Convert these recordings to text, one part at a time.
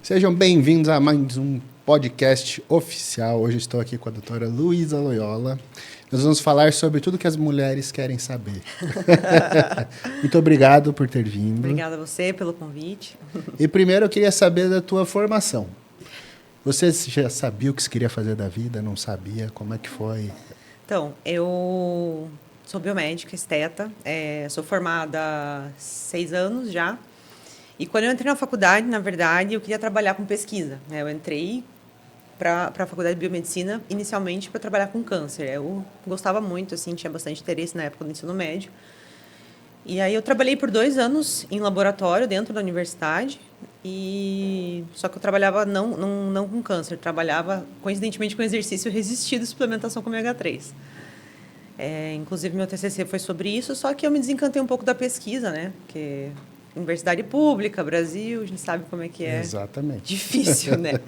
Sejam bem-vindos a mais um podcast oficial. Hoje estou aqui com a doutora Luísa Loyola. Nós vamos falar sobre tudo que as mulheres querem saber. Muito obrigado por ter vindo. Obrigada a você pelo convite. E primeiro eu queria saber da tua formação. Você já sabia o que você queria fazer da vida? Não sabia? Como é que foi? Então, eu sou biomédica, esteta, sou formada há 6 anos já. E quando eu entrei na faculdade, na verdade, eu queria trabalhar com pesquisa, né? Eu entrei para a faculdade de biomedicina inicialmente para trabalhar com câncer. Eu gostava muito, assim, tinha bastante interesse na época do ensino médio. E aí eu trabalhei por 2 anos em laboratório dentro da universidade. Só que eu trabalhava não com câncer, trabalhava coincidentemente com exercício resistido e suplementação com ômega 3. Inclusive meu TCC foi sobre isso, só que eu me desencantei um pouco da pesquisa, né? Porque universidade pública, Brasil, a gente sabe como é que é. Exatamente. Difícil, né?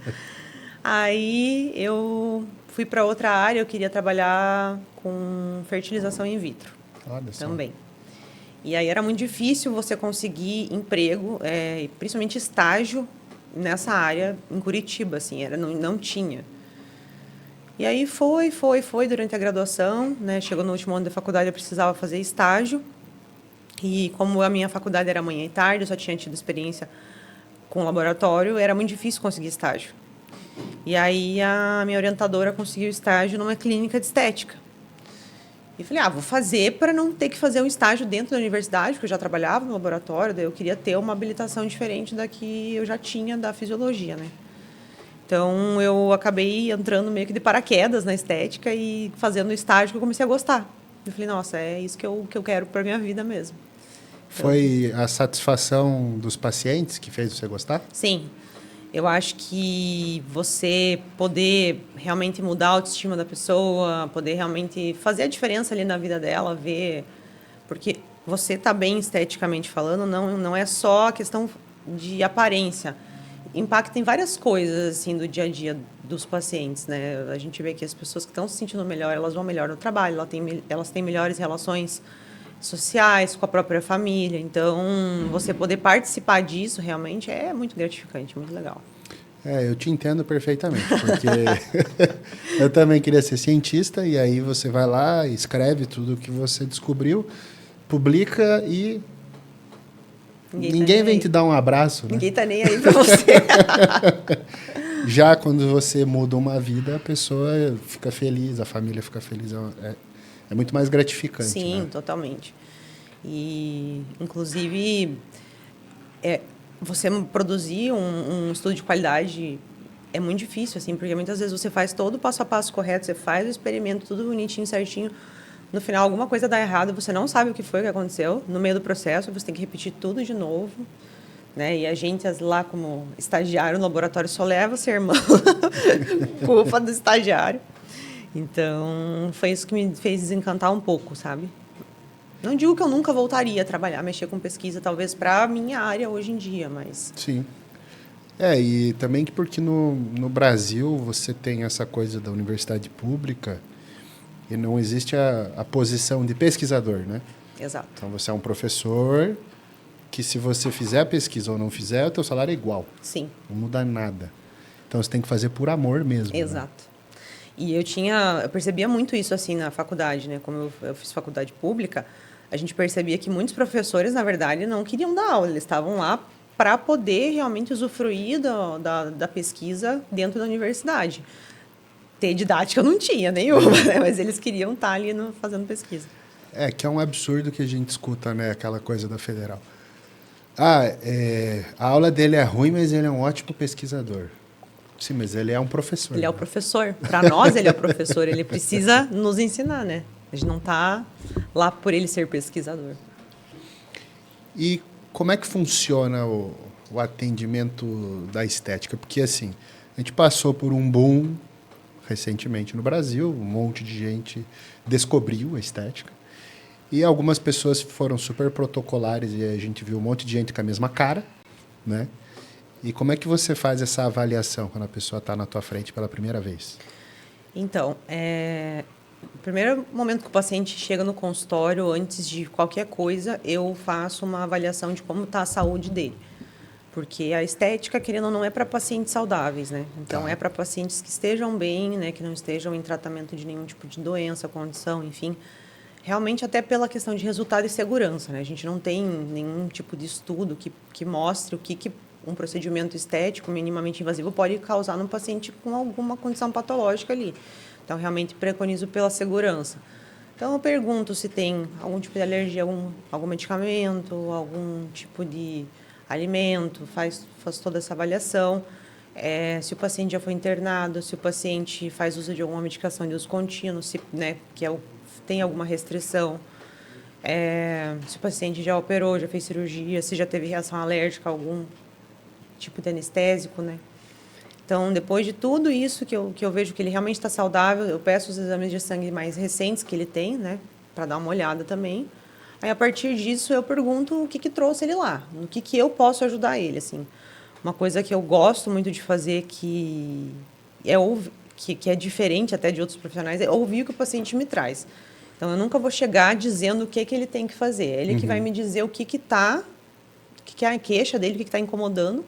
Aí eu fui para outra área, eu queria trabalhar com fertilização in vitro. Olha só. Também. E aí era muito difícil você conseguir emprego, principalmente estágio nessa área em Curitiba, assim, não tinha. E aí foi durante a graduação, né? Chegou no último ano da faculdade, eu precisava fazer estágio. E como a minha faculdade era manhã e tarde, eu só tinha tido experiência com laboratório, era muito difícil conseguir estágio. E aí a minha orientadora conseguiu estágio numa clínica de estética. E falei, vou fazer para não ter que fazer um estágio dentro da universidade, porque eu já trabalhava no laboratório, daí eu queria ter uma habilitação diferente da que eu já tinha da fisiologia, né? Então, eu acabei entrando meio que de paraquedas na estética e fazendo estágio que eu comecei a gostar. Eu falei, nossa, é isso que eu quero para minha vida mesmo. Foi a satisfação dos pacientes que fez você gostar? Sim. Eu acho que você poder realmente mudar a autoestima da pessoa, poder realmente fazer a diferença ali na vida dela, ver... Porque você tá bem esteticamente falando, não é só a questão de aparência. Impacta em várias coisas, assim, do dia a dia dos pacientes, né? A gente vê que as pessoas que estão se sentindo melhor, elas vão melhor no trabalho, elas têm melhores relações sociais com a própria família. Então, você poder participar disso realmente é muito gratificante, muito legal. Eu te entendo perfeitamente, porque eu também queria ser cientista e aí você vai lá, escreve tudo o que você descobriu, publica e ninguém vem te dar um abraço, né? Ninguém tá nem aí para você. Já quando você muda uma vida, a pessoa fica feliz, a família fica feliz. É muito mais gratificante. Sim, né? Totalmente. E, inclusive, você produzir um estudo de qualidade é muito difícil, assim, porque muitas vezes você faz todo o passo a passo correto, você faz o experimento, tudo bonitinho, certinho. No final, alguma coisa dá errado, você não sabe o que foi que aconteceu. No meio do processo, você tem que repetir tudo de novo. Né? E a gente, lá como estagiário no laboratório, só leva ser irmão. Culpa do estagiário. Então, foi isso que me fez desencantar um pouco, sabe? Não digo que eu nunca voltaria a trabalhar, mexer com pesquisa, talvez para a minha área hoje em dia, mas... Sim. E também porque no Brasil você tem essa coisa da universidade pública e não existe a posição de pesquisador, né? Exato. Então, você é um professor que se você fizer a pesquisa ou não fizer, o teu salário é igual. Sim. Não muda nada. Então, você tem que fazer por amor mesmo. Exato. Né? E eu percebia muito isso assim na faculdade, né? Como eu fiz faculdade pública, a gente percebia que muitos professores, na verdade, não queriam dar aula, eles estavam lá para poder realmente usufruir da pesquisa dentro da universidade. Ter didática não tinha nenhuma, né? Mas eles queriam estar ali fazendo pesquisa. Que é um absurdo que a gente escuta, né? Aquela coisa da federal. A aula dele é ruim, mas ele é um ótimo pesquisador. Sim, mas ele é um professor. Ele é o professor. Para nós, ele é o professor. Ele precisa nos ensinar, né? A gente não está lá por ele ser pesquisador. E como é que funciona o atendimento da estética? Porque, assim, a gente passou por um boom recentemente no Brasil, um monte de gente descobriu a estética. E algumas pessoas foram super protocolares e a gente viu um monte de gente com a mesma cara, né? E como é que você faz essa avaliação quando a pessoa está na tua frente pela primeira vez? Então, no primeiro momento que o paciente chega no consultório, antes de qualquer coisa, eu faço uma avaliação de como está a saúde dele. Porque a estética, querendo ou não, é para pacientes saudáveis, né? Então, Tá. é para pacientes que estejam bem, né? Que não estejam em tratamento de nenhum tipo de doença, condição, enfim. Realmente, até pela questão de resultado e segurança, né? A gente não tem nenhum tipo de estudo que mostre o que um procedimento estético minimamente invasivo pode causar num paciente com alguma condição patológica ali. Então, realmente preconizo pela segurança. Então, eu pergunto se tem algum tipo de alergia a algum medicamento, algum tipo de alimento, faço toda essa avaliação. Se o paciente já foi internado, se o paciente faz uso de alguma medicação de uso contínuo, se, né, tem alguma restrição. Se o paciente já operou, já fez cirurgia, se já teve reação alérgica a algum tipo de anestésico, né? Então, depois de tudo isso que eu vejo que ele realmente está saudável, eu peço os exames de sangue mais recentes que ele tem, né? Para dar uma olhada também. Aí, a partir disso, eu pergunto o que trouxe ele lá, no que eu posso ajudar ele, assim. Uma coisa que eu gosto muito de fazer, que é diferente até de outros profissionais, é ouvir o que o paciente me traz. Então, eu nunca vou chegar dizendo o que ele tem que fazer. É ele que vai me dizer o que é a queixa dele, o que está incomodando.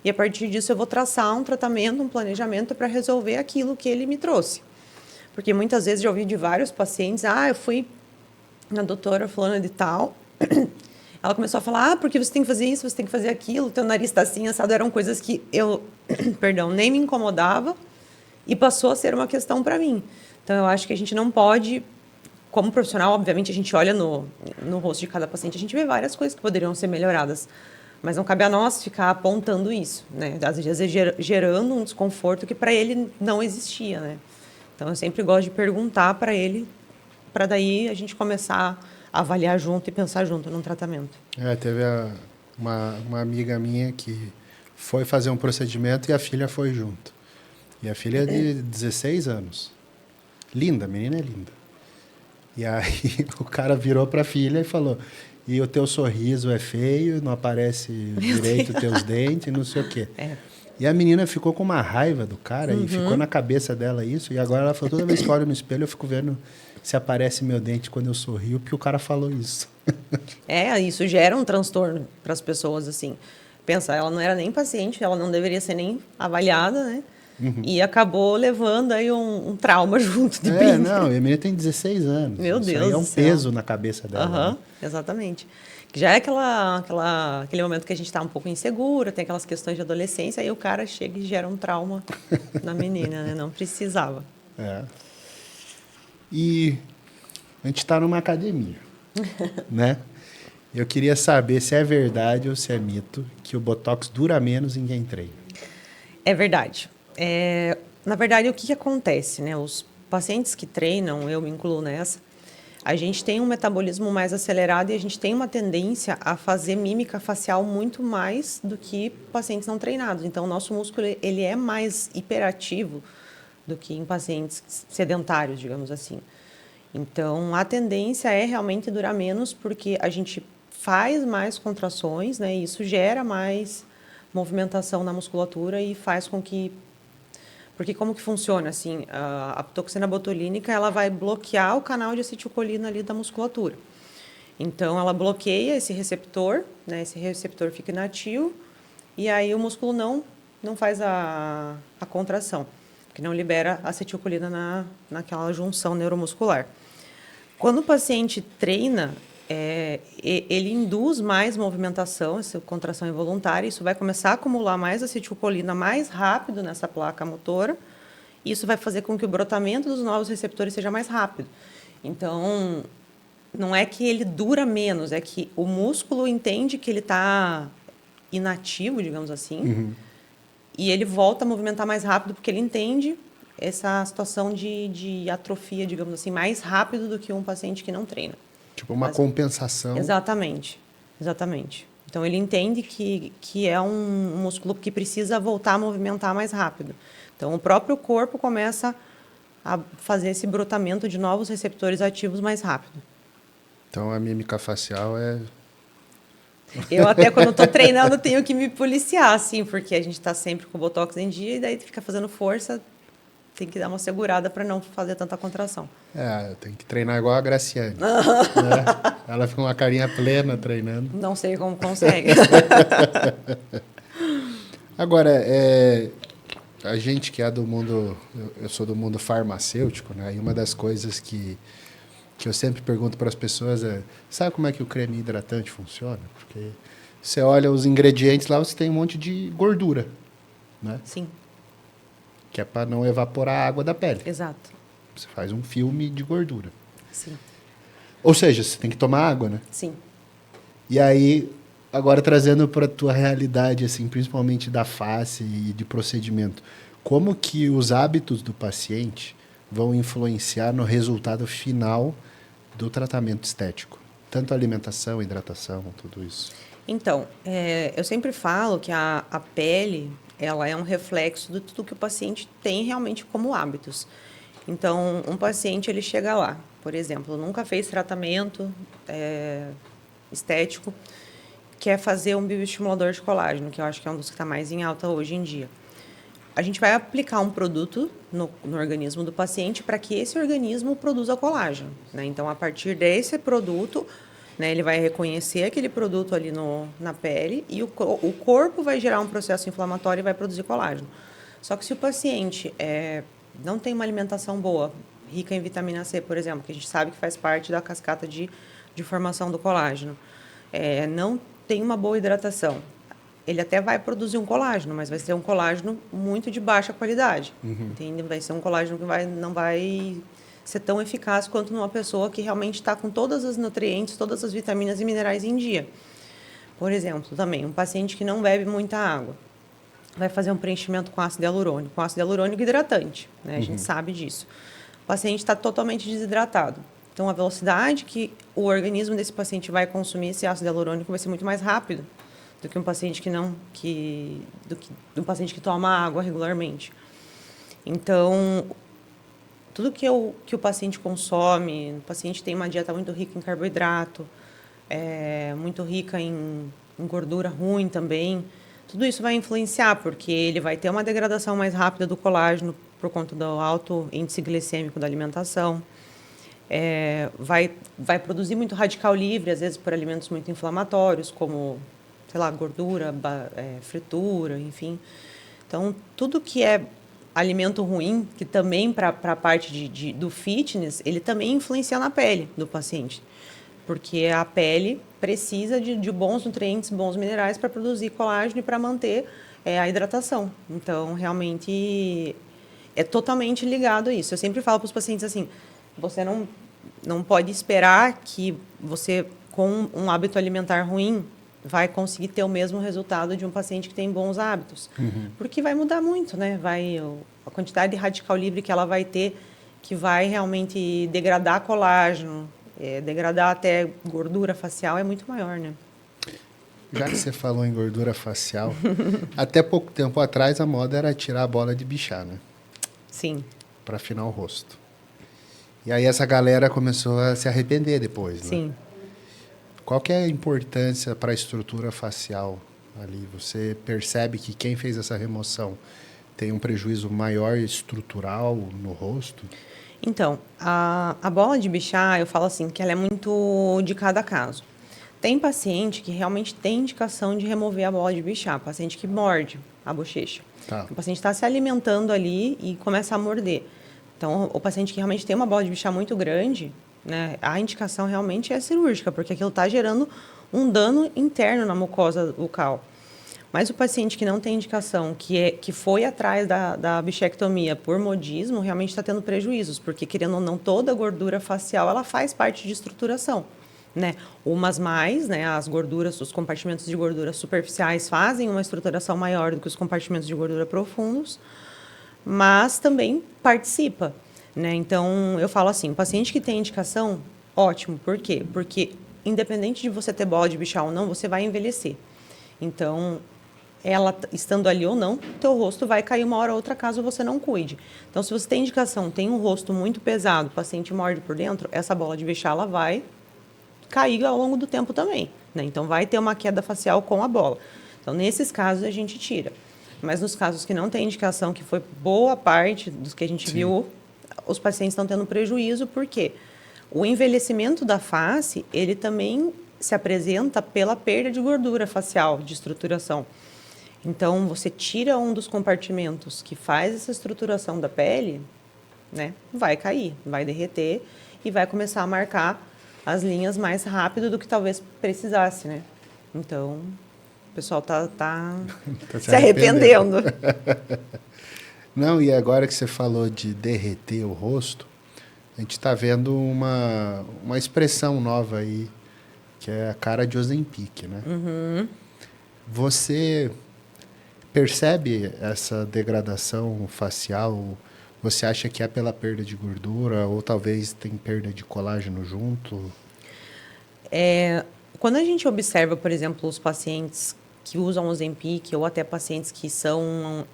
E, a partir disso, eu vou traçar um tratamento, um planejamento para resolver aquilo que ele me trouxe. Porque, muitas vezes, já ouvi de vários pacientes, eu fui na doutora fulana de tal, ela começou a falar, porque você tem que fazer isso, você tem que fazer aquilo, teu nariz está assim, assado. Eram coisas que eu, perdão, nem me incomodava e passou a ser uma questão para mim. Então, eu acho que a gente não pode, como profissional, obviamente, a gente olha no rosto de cada paciente, a gente vê várias coisas que poderiam ser melhoradas. Mas não cabe a nós ficar apontando isso, né? Às vezes gerando um desconforto que para ele não existia, né? Então, eu sempre gosto de perguntar para ele, para daí a gente começar a avaliar junto e pensar junto num tratamento. Teve uma amiga minha que foi fazer um procedimento e a filha foi junto. E a filha é de 16 anos. Linda, a menina é linda. E aí o cara virou para a filha e falou: e o teu sorriso é feio, não aparece direito os teus dentes, não sei o quê. E a menina ficou com uma raiva do cara e ficou na cabeça dela isso. E agora ela falou, toda vez que eu olho no espelho, eu fico vendo se aparece meu dente quando eu sorrio, porque o cara falou isso. Isso gera um transtorno para as pessoas, assim. Pensa, ela não era nem paciente, ela não deveria ser nem avaliada, né? E acabou levando aí um trauma junto de brinde. Não, e a menina tem 16 anos. Meu Isso Deus aí é do um céu. peso na cabeça dela. Né? Exatamente. Que já é aquele momento que a gente está um pouco insegura, tem aquelas questões de adolescência, aí o cara chega e gera um trauma na menina, né? Não precisava. E a gente está numa academia, né? Eu queria saber se é verdade ou se é mito que o Botox dura menos em quem treina. É verdade. Na verdade, o que acontece, né? Os pacientes que treinam, eu me incluo nessa, a gente tem um metabolismo mais acelerado e a gente tem uma tendência a fazer mímica facial muito mais do que pacientes não treinados. Então, o nosso músculo ele é mais hiperativo do que em pacientes sedentários, digamos assim. Então, a tendência é realmente durar menos porque a gente faz mais contrações, né? E isso gera mais movimentação na musculatura e faz com que... Porque como que funciona, assim, a toxina botulínica, ela vai bloquear o canal de acetilcolina ali da musculatura. Então, ela bloqueia esse receptor, né? Esse receptor fica inativo e aí o músculo não faz a contração, que não libera acetilcolina naquela junção neuromuscular. Quando o paciente treina, ele induz mais movimentação, essa contração involuntária, isso vai começar a acumular mais acetilcolina mais rápido nessa placa motora, e isso vai fazer com que o brotamento dos novos receptores seja mais rápido. Então, não é que ele dura menos, é que o músculo entende que ele está inativo, digamos assim, e ele volta a movimentar mais rápido porque ele entende essa situação de atrofia, digamos assim, mais rápido do que um paciente que não treina. Tipo uma compensação. Exatamente. Então, ele entende que é um músculo que precisa voltar a movimentar mais rápido. Então, o próprio corpo começa a fazer esse brotamento de novos receptores ativos mais rápido. Então, a mímica facial é... Eu até, quando estou treinando, tenho que me policiar, assim, porque a gente está sempre com o Botox em dia e daí fica fazendo força, tem que dar uma segurada para não fazer tanta contração. Tem que treinar igual a Graciane. Né? Ela fica com uma carinha plena treinando. Não sei como consegue. Agora, a gente que é do mundo, eu sou do mundo farmacêutico, né? E uma das coisas que eu sempre pergunto para as pessoas sabe como é que o creme hidratante funciona? Porque você olha os ingredientes lá, você tem um monte de gordura, né? Sim, Que é para não evaporar a água da pele. exato. Você faz um filme de gordura. Sim, Ou seja, você tem que tomar água, né? sim. E aí, agora trazendo para a tua realidade, assim, principalmente da face e de procedimento, como que os hábitos do paciente vão influenciar no resultado final do tratamento estético? Tanto alimentação, hidratação, tudo isso. Então, eu sempre falo que a pele, ela é um reflexo de tudo que o paciente tem realmente como hábitos. Então, um paciente, ele chega lá, por exemplo, nunca fez tratamento estético, quer fazer um bioestimulador de colágeno, que eu acho que é um dos que está mais em alta hoje em dia. A gente vai aplicar um produto no organismo do paciente para que esse organismo produza colágeno, né? Então, a partir desse produto, né, ele vai reconhecer aquele produto ali na pele e o corpo vai gerar um processo inflamatório e vai produzir colágeno. Só que se o paciente não tem uma alimentação boa, rica em vitamina C, por exemplo, que a gente sabe que faz parte da cascata de formação do colágeno, não tem uma boa hidratação, ele até vai produzir um colágeno, mas vai ser um colágeno muito de baixa qualidade. Entende? Vai ser um colágeno que não vai ser tão eficaz quanto numa pessoa que realmente está com todos os nutrientes, todas as vitaminas e minerais em dia. Por exemplo, também, um paciente que não bebe muita água, vai fazer um preenchimento com ácido hialurônico. Com ácido hialurônico hidratante, né? A gente sabe disso. O paciente está totalmente desidratado. Então, a velocidade que o organismo desse paciente vai consumir esse ácido hialurônico vai ser muito mais rápido do que um paciente um paciente que toma água regularmente. Então, tudo que o paciente consome, o paciente tem uma dieta muito rica em carboidrato, muito rica em gordura ruim também, tudo isso vai influenciar, porque ele vai ter uma degradação mais rápida do colágeno por conta do alto índice glicêmico da alimentação. Vai produzir muito radical livre, às vezes por alimentos muito inflamatórios, como, sei lá, gordura, fritura, enfim. Então, tudo que é alimento ruim, que também para a parte do fitness, ele também influencia na pele do paciente. Porque a pele precisa de bons nutrientes, bons minerais para produzir colágeno e para manter a hidratação. Então, realmente, é totalmente ligado a isso. Eu sempre falo para os pacientes assim, você não pode esperar que você, com um hábito alimentar ruim, vai conseguir ter o mesmo resultado de um paciente que tem bons hábitos. Porque vai mudar muito, né? A quantidade de radical livre que ela vai ter, que vai realmente degradar colágeno, degradar até gordura facial, é muito maior, né? Já que você falou em gordura facial, até pouco tempo atrás a moda era tirar a bola de bichar, né? Sim. Para afinar o rosto. E aí essa galera começou a se arrepender depois, né? Sim. Qual que é a importância para a estrutura facial ali? Você percebe que quem fez essa remoção tem um prejuízo maior estrutural no rosto? Então, a bola de bichar, eu falo assim, que ela é muito de cada caso. Tem paciente que realmente tem indicação de remover a bola de bichar, paciente que morde a bochecha. Tá. O paciente está se alimentando ali e começa a morder. Então, o paciente que realmente tem uma bola de bichar muito grande, né, a indicação realmente é cirúrgica, porque aquilo está gerando um dano interno na mucosa bucal. Mas o paciente que não tem indicação, que foi atrás da bichectomia por modismo, realmente está tendo prejuízos, porque, querendo ou não, toda a gordura facial ela faz parte de estruturação. Né? Umas mais, né, as gorduras, os compartimentos de gordura superficiais fazem uma estruturação maior do que os compartimentos de gordura profundos, mas também participa. Né? Então, eu falo assim, o paciente que tem indicação, ótimo. Por quê? Porque, independente de você ter bola de bichar ou não, você vai envelhecer. Então, ela estando ali ou não, teu rosto vai cair uma hora ou outra caso você não cuide. Então, se você tem indicação, tem um rosto muito pesado, o paciente morde por dentro, essa bola de bichar, ela vai cair ao longo do tempo também. Né? Então, vai ter uma queda facial com a bola. Então, nesses casos, a gente tira. Mas nos casos que não tem indicação, que foi boa parte dos que a gente viu, os pacientes estão tendo prejuízo, porque o envelhecimento da face, ele também se apresenta pela perda de gordura facial, de estruturação. Então, você tira um dos compartimentos que faz essa estruturação da pele, né? Vai cair, vai derreter e vai começar a marcar as linhas mais rápido do que talvez precisasse, né? Então, o pessoal tá Tá se arrependendo. Não, e agora que você falou de derreter o rosto, a gente está vendo uma expressão nova aí, que é a cara de Ozempic, né? Você percebe essa degradação facial? Você acha que é pela perda de gordura ou talvez tem perda de colágeno junto? Quando a gente observa, por exemplo, os pacientes que usam Ozempic ou até pacientes que são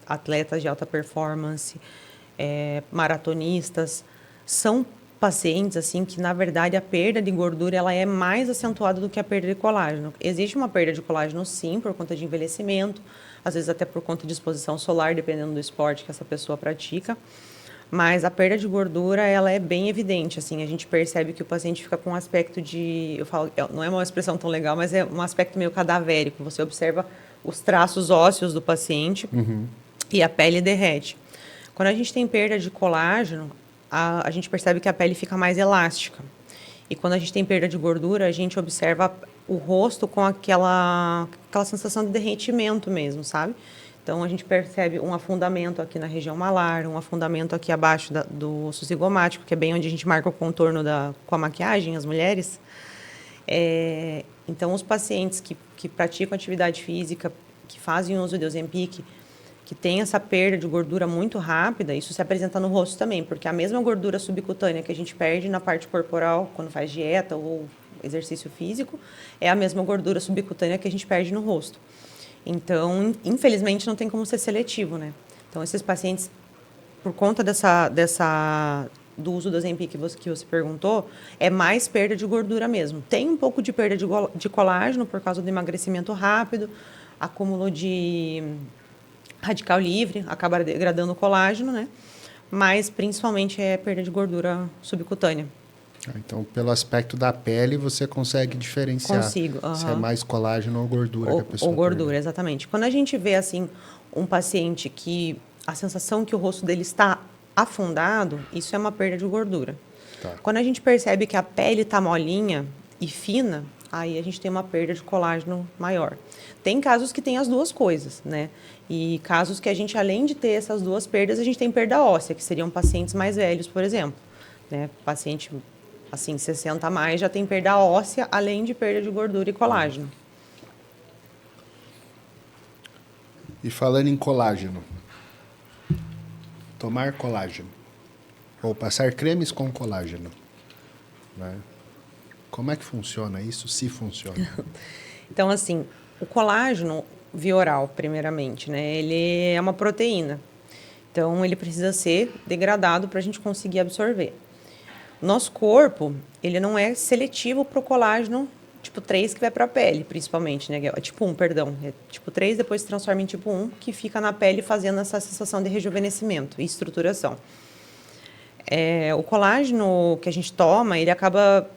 atletas de alta performance, maratonistas, são pacientes assim que, na verdade, a perda de gordura ela é mais acentuada do que a perda de colágeno. Existe uma perda de colágeno, sim, por conta de envelhecimento, às vezes até por conta de exposição solar, dependendo do esporte que essa pessoa pratica. Mas a perda de gordura, ela é bem evidente, assim, a gente percebe que o paciente fica com um aspecto de, eu falo, não é uma expressão tão legal, mas é um aspecto meio cadavérico. Você observa os traços ósseos do paciente e a pele derrete. Quando a gente tem perda de colágeno, a gente percebe que a pele fica mais elástica. E quando a gente tem perda de gordura, a gente observa o rosto com aquela sensação de derretimento mesmo, sabe? Então, a gente percebe um afundamento aqui na região malar, um afundamento aqui abaixo do osso zigomático, que é bem onde a gente marca o contorno com a maquiagem, as mulheres. Então, os pacientes que praticam atividade física, que fazem uso de Ozempic, que tem essa perda de gordura muito rápida, isso se apresenta no rosto também, porque a mesma gordura subcutânea que a gente perde na parte corporal quando faz dieta ou exercício físico, é a mesma gordura subcutânea que a gente perde no rosto. Então, infelizmente, não tem como ser seletivo, né? Então, esses pacientes, por conta do uso do Ozempic que você perguntou, é mais perda de gordura mesmo. Tem um pouco de perda de colágeno por causa do emagrecimento rápido, acúmulo de radical livre, acaba degradando o colágeno, né? Mas, principalmente, é perda de gordura subcutânea. Então, pelo aspecto da pele, você consegue diferenciar Consigo, se é mais colágeno ou gordura que a pessoa ou gordura, perdeu. exatamente. Quando a gente vê, assim, um paciente que a sensação que o rosto dele está afundado, isso é uma perda de gordura. Tá. Quando a gente percebe que a pele está molinha e fina, aí a gente tem uma perda de colágeno maior. Tem casos que tem as duas coisas, né? E casos que a gente, além de ter essas duas perdas, a gente tem perda óssea, que seriam pacientes mais velhos, por exemplo. Né? Paciente, assim, 60 a mais, já tem perda óssea, além de perda de gordura e colágeno. E falando em colágeno, tomar colágeno ou passar cremes com colágeno, né? Como é que funciona isso, se funciona? Então, assim, o colágeno via oral, primeiramente, né? Ele é uma proteína. Então, ele precisa ser degradado para a gente conseguir absorver. Nosso corpo, ele não é seletivo para o colágeno tipo 3 que vai para a pele, principalmente, né? Tipo 1, perdão. É tipo 3, depois se transforma em tipo 1, que fica na pele fazendo essa sensação de rejuvenescimento e estruturação. O colágeno que a gente toma, ele acaba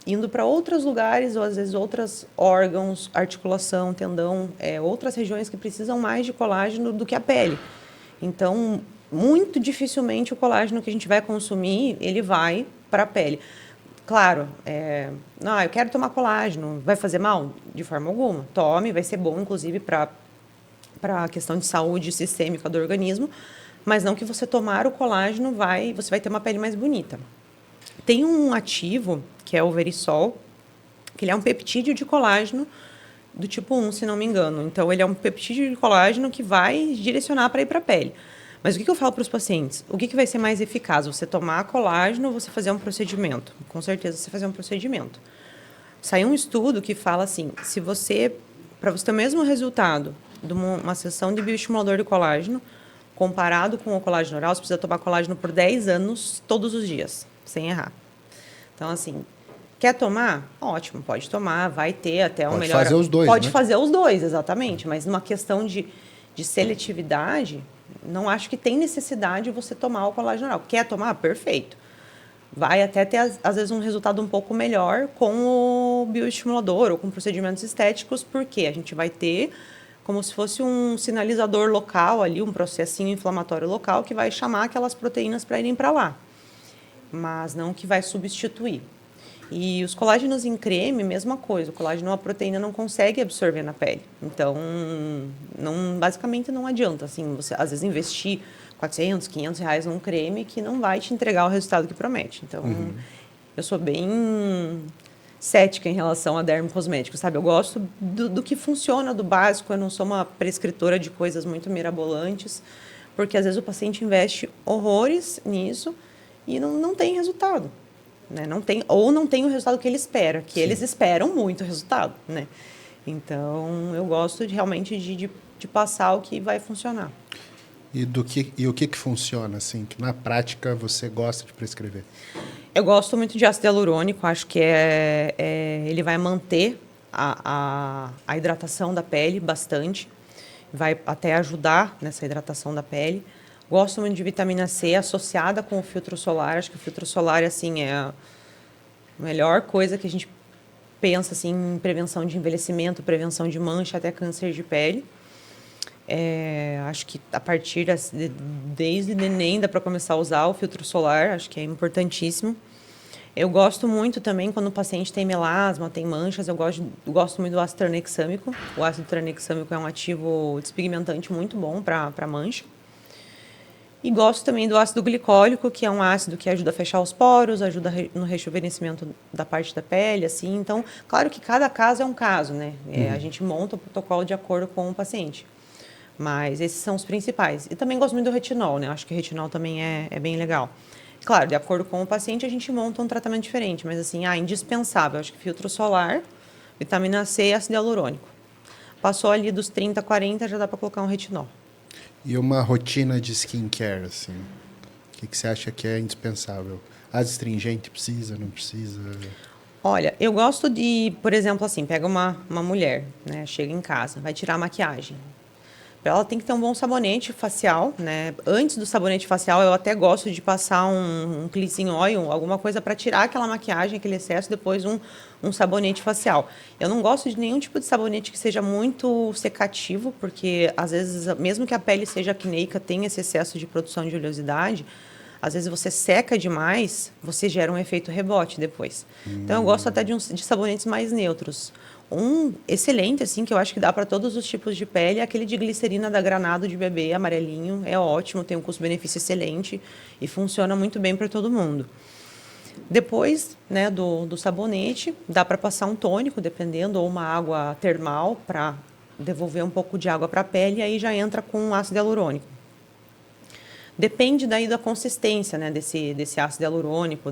indo para outros lugares, ou às vezes outros órgãos, articulação, tendão, outras regiões que precisam mais de colágeno do que a pele. Então, muito dificilmente o colágeno que a gente vai consumir, ele vai para a pele. Claro, não, eu quero tomar colágeno, vai fazer mal? De forma alguma. Tome, vai ser bom, inclusive, para a questão de saúde sistêmica do organismo, mas não que você tomar o colágeno, você vai ter uma pele mais bonita. Tem um ativo, que é o Verisol, que ele é um peptídeo de colágeno do tipo 1, se não me engano. Então, ele é um peptídeo de colágeno que vai direcionar para ir para a pele. Mas o que eu falo para os pacientes? O que vai ser mais eficaz? Você tomar colágeno ou você fazer um procedimento? Com certeza, você fazer um procedimento. Saiu um estudo que fala assim, para você ter o mesmo resultado de uma sessão de bioestimulador de colágeno, comparado com o colágeno oral, você precisa tomar colágeno por 10 anos, todos os dias, sem errar. Então, assim, quer tomar? Ótimo, pode tomar, vai ter até um melhor... Pode fazer os dois, Pode né? fazer os dois, exatamente, mas numa questão de seletividade, não acho que tem necessidade de você tomar o colágeno oral. Quer tomar? Perfeito. Vai até ter, às vezes, um resultado um pouco melhor com o bioestimulador ou com procedimentos estéticos, porque a gente vai ter como se fosse um sinalizador local ali, um processinho inflamatório local que vai chamar aquelas proteínas para irem para lá, mas não que vai substituir. E os colágenos em creme, mesma coisa. O colágeno, a proteína não consegue absorver na pele. Então, basicamente não adianta, assim, você às vezes investir 400, 500 reais num creme que não vai te entregar o resultado que promete. Então, eu sou bem cética em relação a dermocosméticos, sabe? Eu gosto do que funciona, do básico. Eu não sou uma prescritora de coisas muito mirabolantes, porque às vezes o paciente investe horrores nisso e não tem resultado. Né? Não tem o resultado que ele espera, que eles esperam muito resultado, né? Então, eu gosto realmente de passar o que vai funcionar. E o que funciona, assim, que na prática você gosta de prescrever? Eu gosto muito de ácido hialurônico, acho que ele vai manter a hidratação da pele bastante, vai até ajudar nessa hidratação da pele. Gosto muito de vitamina C associada com o filtro solar. Acho que o filtro solar, assim, é a melhor coisa que a gente pensa, assim, em prevenção de envelhecimento, prevenção de mancha, até câncer de pele. Acho que a partir desde neném dá para começar a usar o filtro solar. Acho que é importantíssimo. Eu gosto muito também quando o paciente tem melasma, tem manchas. Eu gosto muito do ácido tranexâmico. O ácido tranexâmico é um ativo despigmentante muito bom para mancha. E gosto também do ácido glicólico, que é um ácido que ajuda a fechar os poros, ajuda no rejuvenescimento da parte da pele, assim. Então, claro que cada caso é um caso, né? A gente monta o protocolo de acordo com o paciente. Mas esses são os principais. E também gosto muito do retinol, né? Acho que o retinol também é bem legal. Claro, de acordo com o paciente, a gente monta um tratamento diferente. Mas, assim, indispensável. Acho que filtro solar, vitamina C e ácido hialurônico. Passou ali dos 30, 40, já dá para colocar um retinol. E uma rotina de skincare, assim, o que você acha que é indispensável? Astringente precisa, não precisa? Olha, eu gosto de, por exemplo, assim, pega uma mulher, né, chega em casa, vai tirar a maquiagem. Ela tem que ter um bom sabonete facial, né? Antes do sabonete facial, eu até gosto de passar um cleansing oil, alguma coisa para tirar aquela maquiagem, aquele excesso, depois um sabonete facial. Eu não gosto de nenhum tipo de sabonete que seja muito secativo, porque às vezes, mesmo que a pele seja acneica, tem esse excesso de produção de oleosidade, às vezes você seca demais, você gera um efeito rebote depois. Então, eu gosto até de sabonetes mais neutros. Um excelente, assim, que eu acho que dá para todos os tipos de pele, é aquele de glicerina da Granado de bebê, amarelinho. É ótimo, tem um custo-benefício excelente e funciona muito bem para todo mundo. Depois, né, do sabonete, dá para passar um tônico, dependendo, ou uma água termal para devolver um pouco de água para a pele, e aí já entra com ácido hialurônico. Depende daí da consistência, né, desse ácido hialurônico,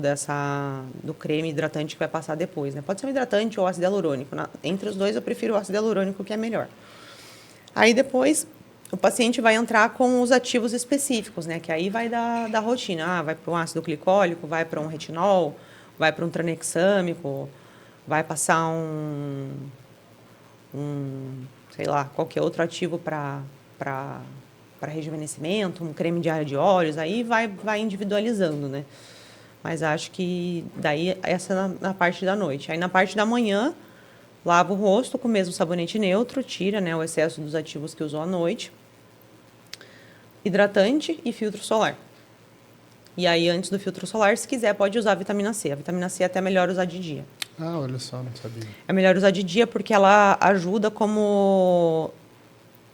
do creme hidratante que vai passar depois, né? Pode ser um hidratante ou ácido hialurônico. Entre os dois, eu prefiro o ácido hialurônico, que é melhor. Aí depois, o paciente vai entrar com os ativos específicos, né? Que aí vai da rotina. Vai para um ácido glicólico, vai para um retinol, vai para um tranexâmico, vai passar sei lá, qualquer outro ativo para rejuvenescimento, um creme diário de óleos, aí vai individualizando, né? Mas acho que daí essa é na parte da noite. Aí na parte da manhã, lava o rosto com o mesmo sabonete neutro, tira, né, o excesso dos ativos que usou à noite. Hidratante e filtro solar. E aí, antes do filtro solar, se quiser, pode usar a vitamina C. A vitamina C é até melhor usar de dia. Ah, olha só, não sabia. É melhor usar de dia porque ela ajuda como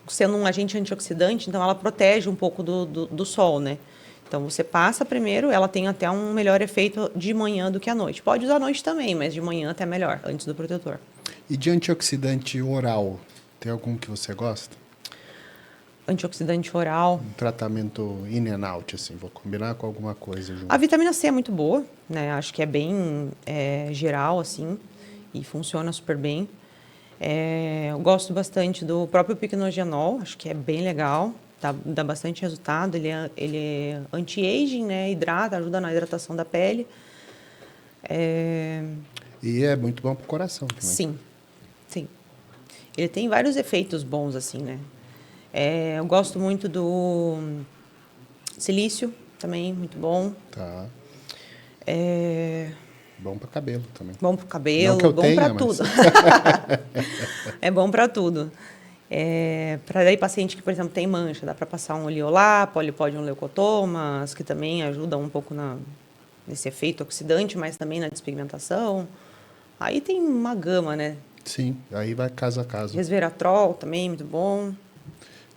sendo um agente antioxidante, então ela protege um pouco do sol, né? Então, você passa primeiro, ela tem até um melhor efeito de manhã do que à noite. Pode usar à noite também, mas de manhã até melhor, antes do protetor. E de antioxidante oral, tem algum que você gosta? Antioxidante oral. Um tratamento in and out, assim, vou combinar com alguma coisa junto. A vitamina C é muito boa, né? Acho que é bem geral, assim, e funciona super bem. Eu gosto bastante do próprio Pycnogenol, acho que é bem legal, dá bastante resultado. Ele é anti-aging, né? Hidrata, ajuda na hidratação da pele. E é muito bom para o coração também. Sim, sim. Ele tem vários efeitos bons, assim, né? Eu gosto muito do silício, também, muito bom. Tá. Bom para cabelo também. Bom para o cabelo, Não que eu bom tenha, para mas... tudo. É bom para tudo. Para daí paciente que, por exemplo, tem mancha, dá para passar um Oliolá, polipódium leucotomas, que também ajudam um pouco nesse efeito oxidante, mas também na despigmentação. Aí tem uma gama, né? Sim, aí vai caso a caso. Resveratrol também, muito bom.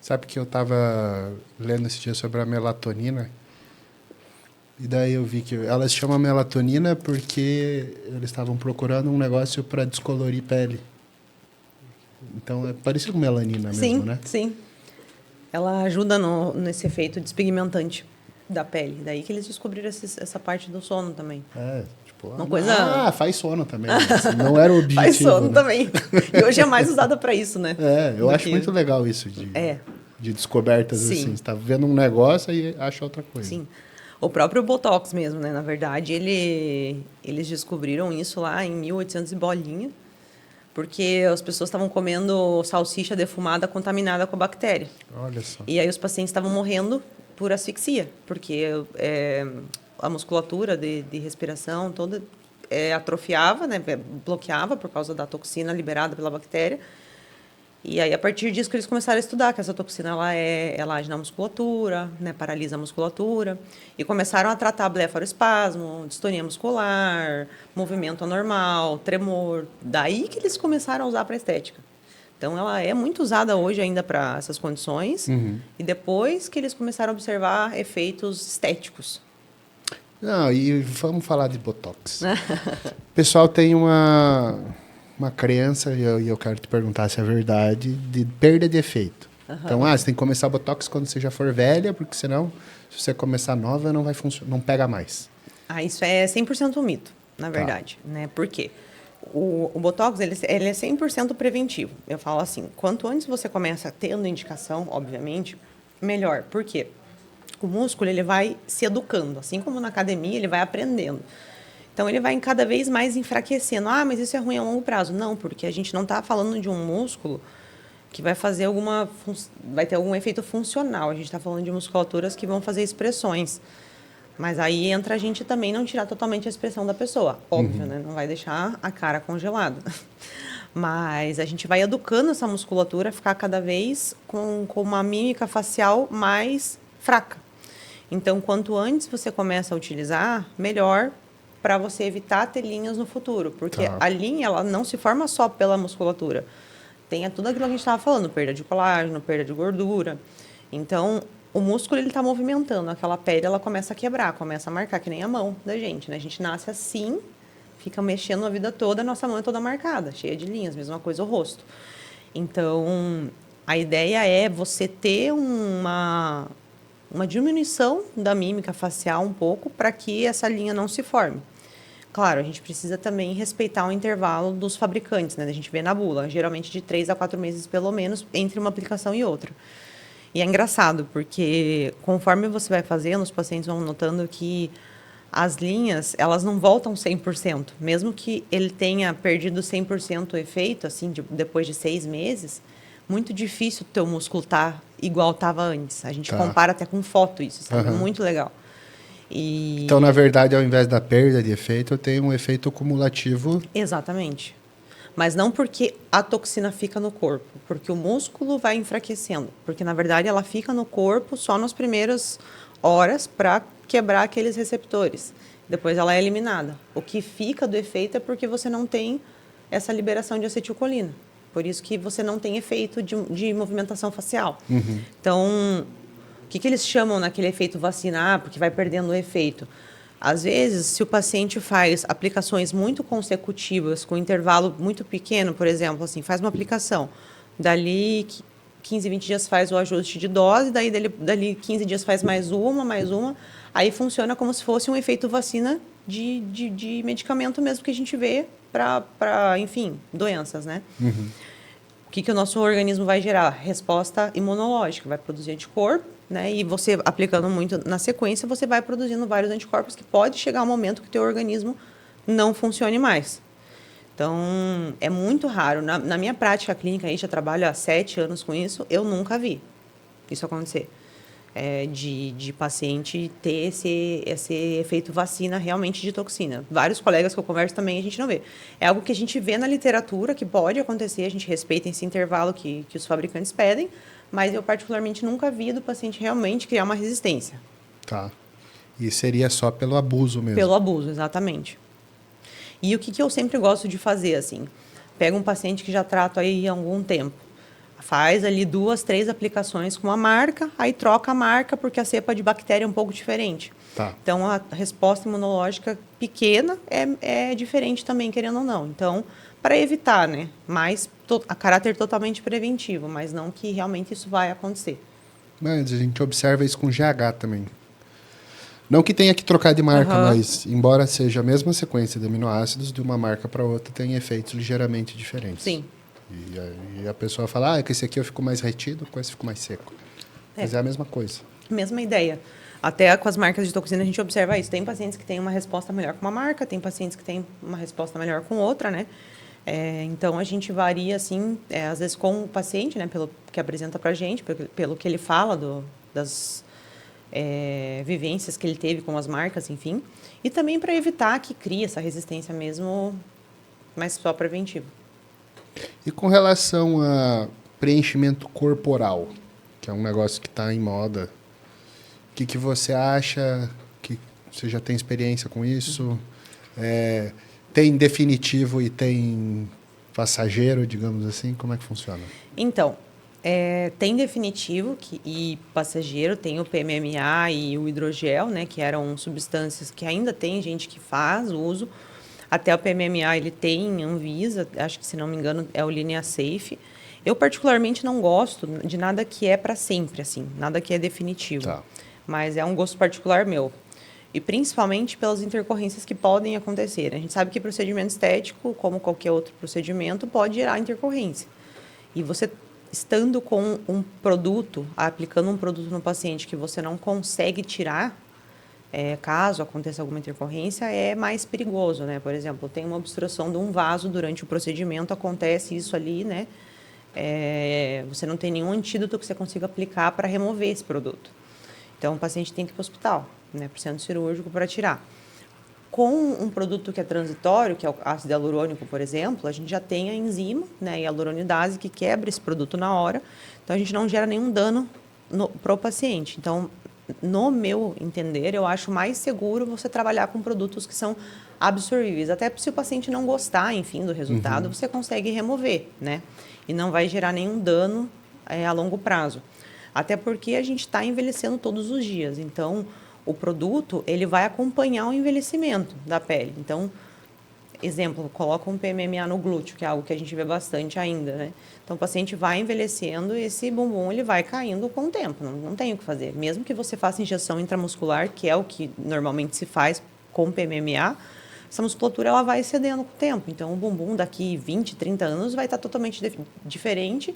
Sabe que eu estava lendo esse dia sobre a melatonina? E daí eu vi que elas chamam melatonina porque eles estavam procurando um negócio para descolorir pele. Então é parecido com melanina mesmo, né? Sim. Ela ajuda nesse efeito despigmentante da pele. Daí que eles descobriram essa parte do sono também. Tipo, Uma coisa... faz sono também. Assim, não era o objetivo. Faz sono né? também. E hoje é mais usada para isso, né? Eu acho muito legal isso de descobertas Sim. assim. Você está vendo um negócio e acha outra coisa. Sim. O próprio Botox mesmo, né? Na verdade, eles descobriram isso lá em 1800 e bolinha, porque as pessoas estavam comendo salsicha defumada contaminada com a bactéria. Olha só. E aí os pacientes estavam morrendo por asfixia, porque a musculatura de respiração toda atrofiava, né? Bloqueava por causa da toxina liberada pela bactéria. E aí, a partir disso, que eles começaram a estudar que essa toxina ela age na musculatura, né, paralisa a musculatura. E começaram a tratar blefaroespasmo, distonia muscular, movimento anormal, tremor. Daí que eles começaram a usar para estética. Então, ela é muito usada hoje ainda para essas condições. E depois que eles começaram a observar efeitos estéticos. Não, e vamos falar de Botox. O pessoal tem uma crença, e eu quero te perguntar se é verdade, de perda de efeito. Então, você tem que começar Botox quando você já for velha, porque senão, se você começar nova, não vai funcionar, não pega mais. Isso é 100% um mito, na verdade. Né? Por quê? O Botox ele é 100% preventivo. Eu falo assim, quanto antes você começa tendo indicação, obviamente, melhor. Por quê? O músculo ele vai se educando, assim como na academia ele vai aprendendo. Então, ele vai cada vez mais enfraquecendo. Mas isso é ruim a longo prazo. Não, porque a gente não está falando de um músculo que vai fazer vai ter algum efeito funcional. A gente está falando de musculaturas que vão fazer expressões. Mas aí entra a gente também não tirar totalmente a expressão da pessoa. Óbvio, né? Não vai deixar a cara congelada. Mas a gente vai educando essa musculatura a ficar cada vez com uma mímica facial mais fraca. Então, quanto antes você começa a utilizar, melhor para você evitar ter linhas no futuro. Porque a linha ela não se forma só pela musculatura. Tem tudo aquilo que a gente estava falando, perda de colágeno, perda de gordura. Então, o músculo ele está movimentando, aquela pele ela começa a quebrar, começa a marcar, que nem a mão da gente, né? A gente nasce assim, fica mexendo a vida toda, a nossa mão é toda marcada, cheia de linhas, mesma coisa o rosto. Então, a ideia é você ter uma diminuição da mímica facial um pouco para que essa linha não se forme. Claro, a gente precisa também respeitar o intervalo dos fabricantes, né? A gente vê na bula, geralmente de 3 a 4 meses, pelo menos, entre uma aplicação e outra. E é engraçado, porque conforme você vai fazendo, os pacientes vão notando que as linhas, elas não voltam 100%. Mesmo que ele tenha perdido 100% o efeito, assim, depois de 6 meses, muito difícil o teu músculo estar igual estava antes. A gente compara até com foto isso, sabe? Muito legal. Então, na verdade, ao invés da perda de efeito, eu tenho um efeito cumulativo. Exatamente. Mas não porque a toxina fica no corpo, porque o músculo vai enfraquecendo. Porque, na verdade, ela fica no corpo só nas primeiras horas para quebrar aqueles receptores. Depois ela é eliminada. O que fica do efeito é porque você não tem essa liberação de acetilcolina. Por isso que você não tem efeito de movimentação facial. Então, o que eles chamam naquele efeito vacina? Porque vai perdendo o efeito. Às vezes, se o paciente faz aplicações muito consecutivas, com intervalo muito pequeno, por exemplo, assim, faz uma aplicação, dali 15, 20 dias faz o ajuste de dose, daí dali 15 dias faz mais uma, aí funciona como se fosse um efeito vacina de medicamento mesmo que a gente vê para, enfim, doenças, né? O que o nosso organismo vai gerar? Resposta imunológica, vai produzir anticorpo, né? E você, aplicando muito na sequência, você vai produzindo vários anticorpos que pode chegar um momento que o teu organismo não funcione mais. Então, é muito raro. Na minha prática clínica, aí já trabalho há 7 anos com isso, eu nunca vi isso acontecer. de paciente ter esse efeito vacina realmente de toxina. Vários colegas que eu converso também a gente não vê. É algo que a gente vê na literatura que pode acontecer, a gente respeita esse intervalo que os fabricantes pedem, mas eu particularmente nunca vi do paciente realmente criar uma resistência. Tá. E seria só pelo abuso mesmo? Pelo abuso, exatamente. E o que eu sempre gosto de fazer, assim, pega um paciente que já trato aí há algum tempo, faz ali 2, 3 aplicações com uma marca, aí troca a marca porque a cepa de bactéria é um pouco diferente. Tá. Então, a resposta imunológica pequena é diferente também, querendo ou não. Então, para evitar, né? Mas a caráter totalmente preventivo, mas não que realmente isso vai acontecer. Mas a gente observa isso com GH também. Não que tenha que trocar de marca, mas embora seja a mesma sequência de aminoácidos, de uma marca para outra tem efeitos ligeiramente diferentes. Sim. E a pessoa fala, que esse aqui eu fico mais retido, com esse eu fico mais seco. Mas é a mesma coisa. Mesma ideia. Até com as marcas de toxina a gente observa isso. Tem pacientes que têm uma resposta melhor com uma marca, tem pacientes que têm uma resposta melhor com outra, né? Então, a gente varia, assim, às vezes com o paciente, né? Pelo que apresenta para a gente, pelo que ele fala das vivências que ele teve com as marcas, enfim. E também para evitar que crie essa resistência mesmo, mas só preventivo. E com relação a preenchimento corporal, que é um negócio que está em moda, o que você acha? Que você já tem experiência com isso? Tem definitivo e tem passageiro, digamos assim? Como é que funciona? Então, tem definitivo e passageiro, tem o PMMA e o hidrogel, né, que eram substâncias que ainda tem gente que faz uso. Até o PMMA ele tem Anvisa, acho que se não me engano é o Linea Safe. Eu particularmente não gosto de nada que é para sempre, assim, nada que é definitivo. Tá. Mas é um gosto particular meu. E principalmente pelas intercorrências que podem acontecer. A gente sabe que procedimento estético, como qualquer outro procedimento, pode gerar intercorrência. E você estando com um produto, aplicando um produto no paciente que você não consegue tirar, caso aconteça alguma intercorrência, é mais perigoso, né? Por exemplo, tem uma obstrução de um vaso durante o procedimento, acontece isso ali, né? Você não tem nenhum antídoto que você consiga aplicar para remover esse produto. Então, o paciente tem que ir para o hospital, né? Para o centro cirúrgico para tirar. Com um produto que é transitório, que é o ácido hialurônico, por exemplo, a gente já tem a enzima, né, a hialuronidase, que quebra esse produto na hora. Então, a gente não gera nenhum dano para o paciente. Então, no meu entender, eu acho mais seguro você trabalhar com produtos que são absorvíveis. Até se o paciente não gostar, enfim, do resultado, você consegue remover, né? E não vai gerar nenhum dano a longo prazo. Até porque a gente está envelhecendo todos os dias. Então, o produto ele vai acompanhar o envelhecimento da pele. Então, exemplo, coloca um PMMA no glúteo, que é algo que a gente vê bastante ainda, né? Então, o paciente vai envelhecendo e esse bumbum ele vai caindo com o tempo, não tem o que fazer. Mesmo que você faça injeção intramuscular, que é o que normalmente se faz com PMMA, essa musculatura ela vai cedendo com o tempo. Então, o bumbum daqui 20, 30 anos vai estar totalmente diferente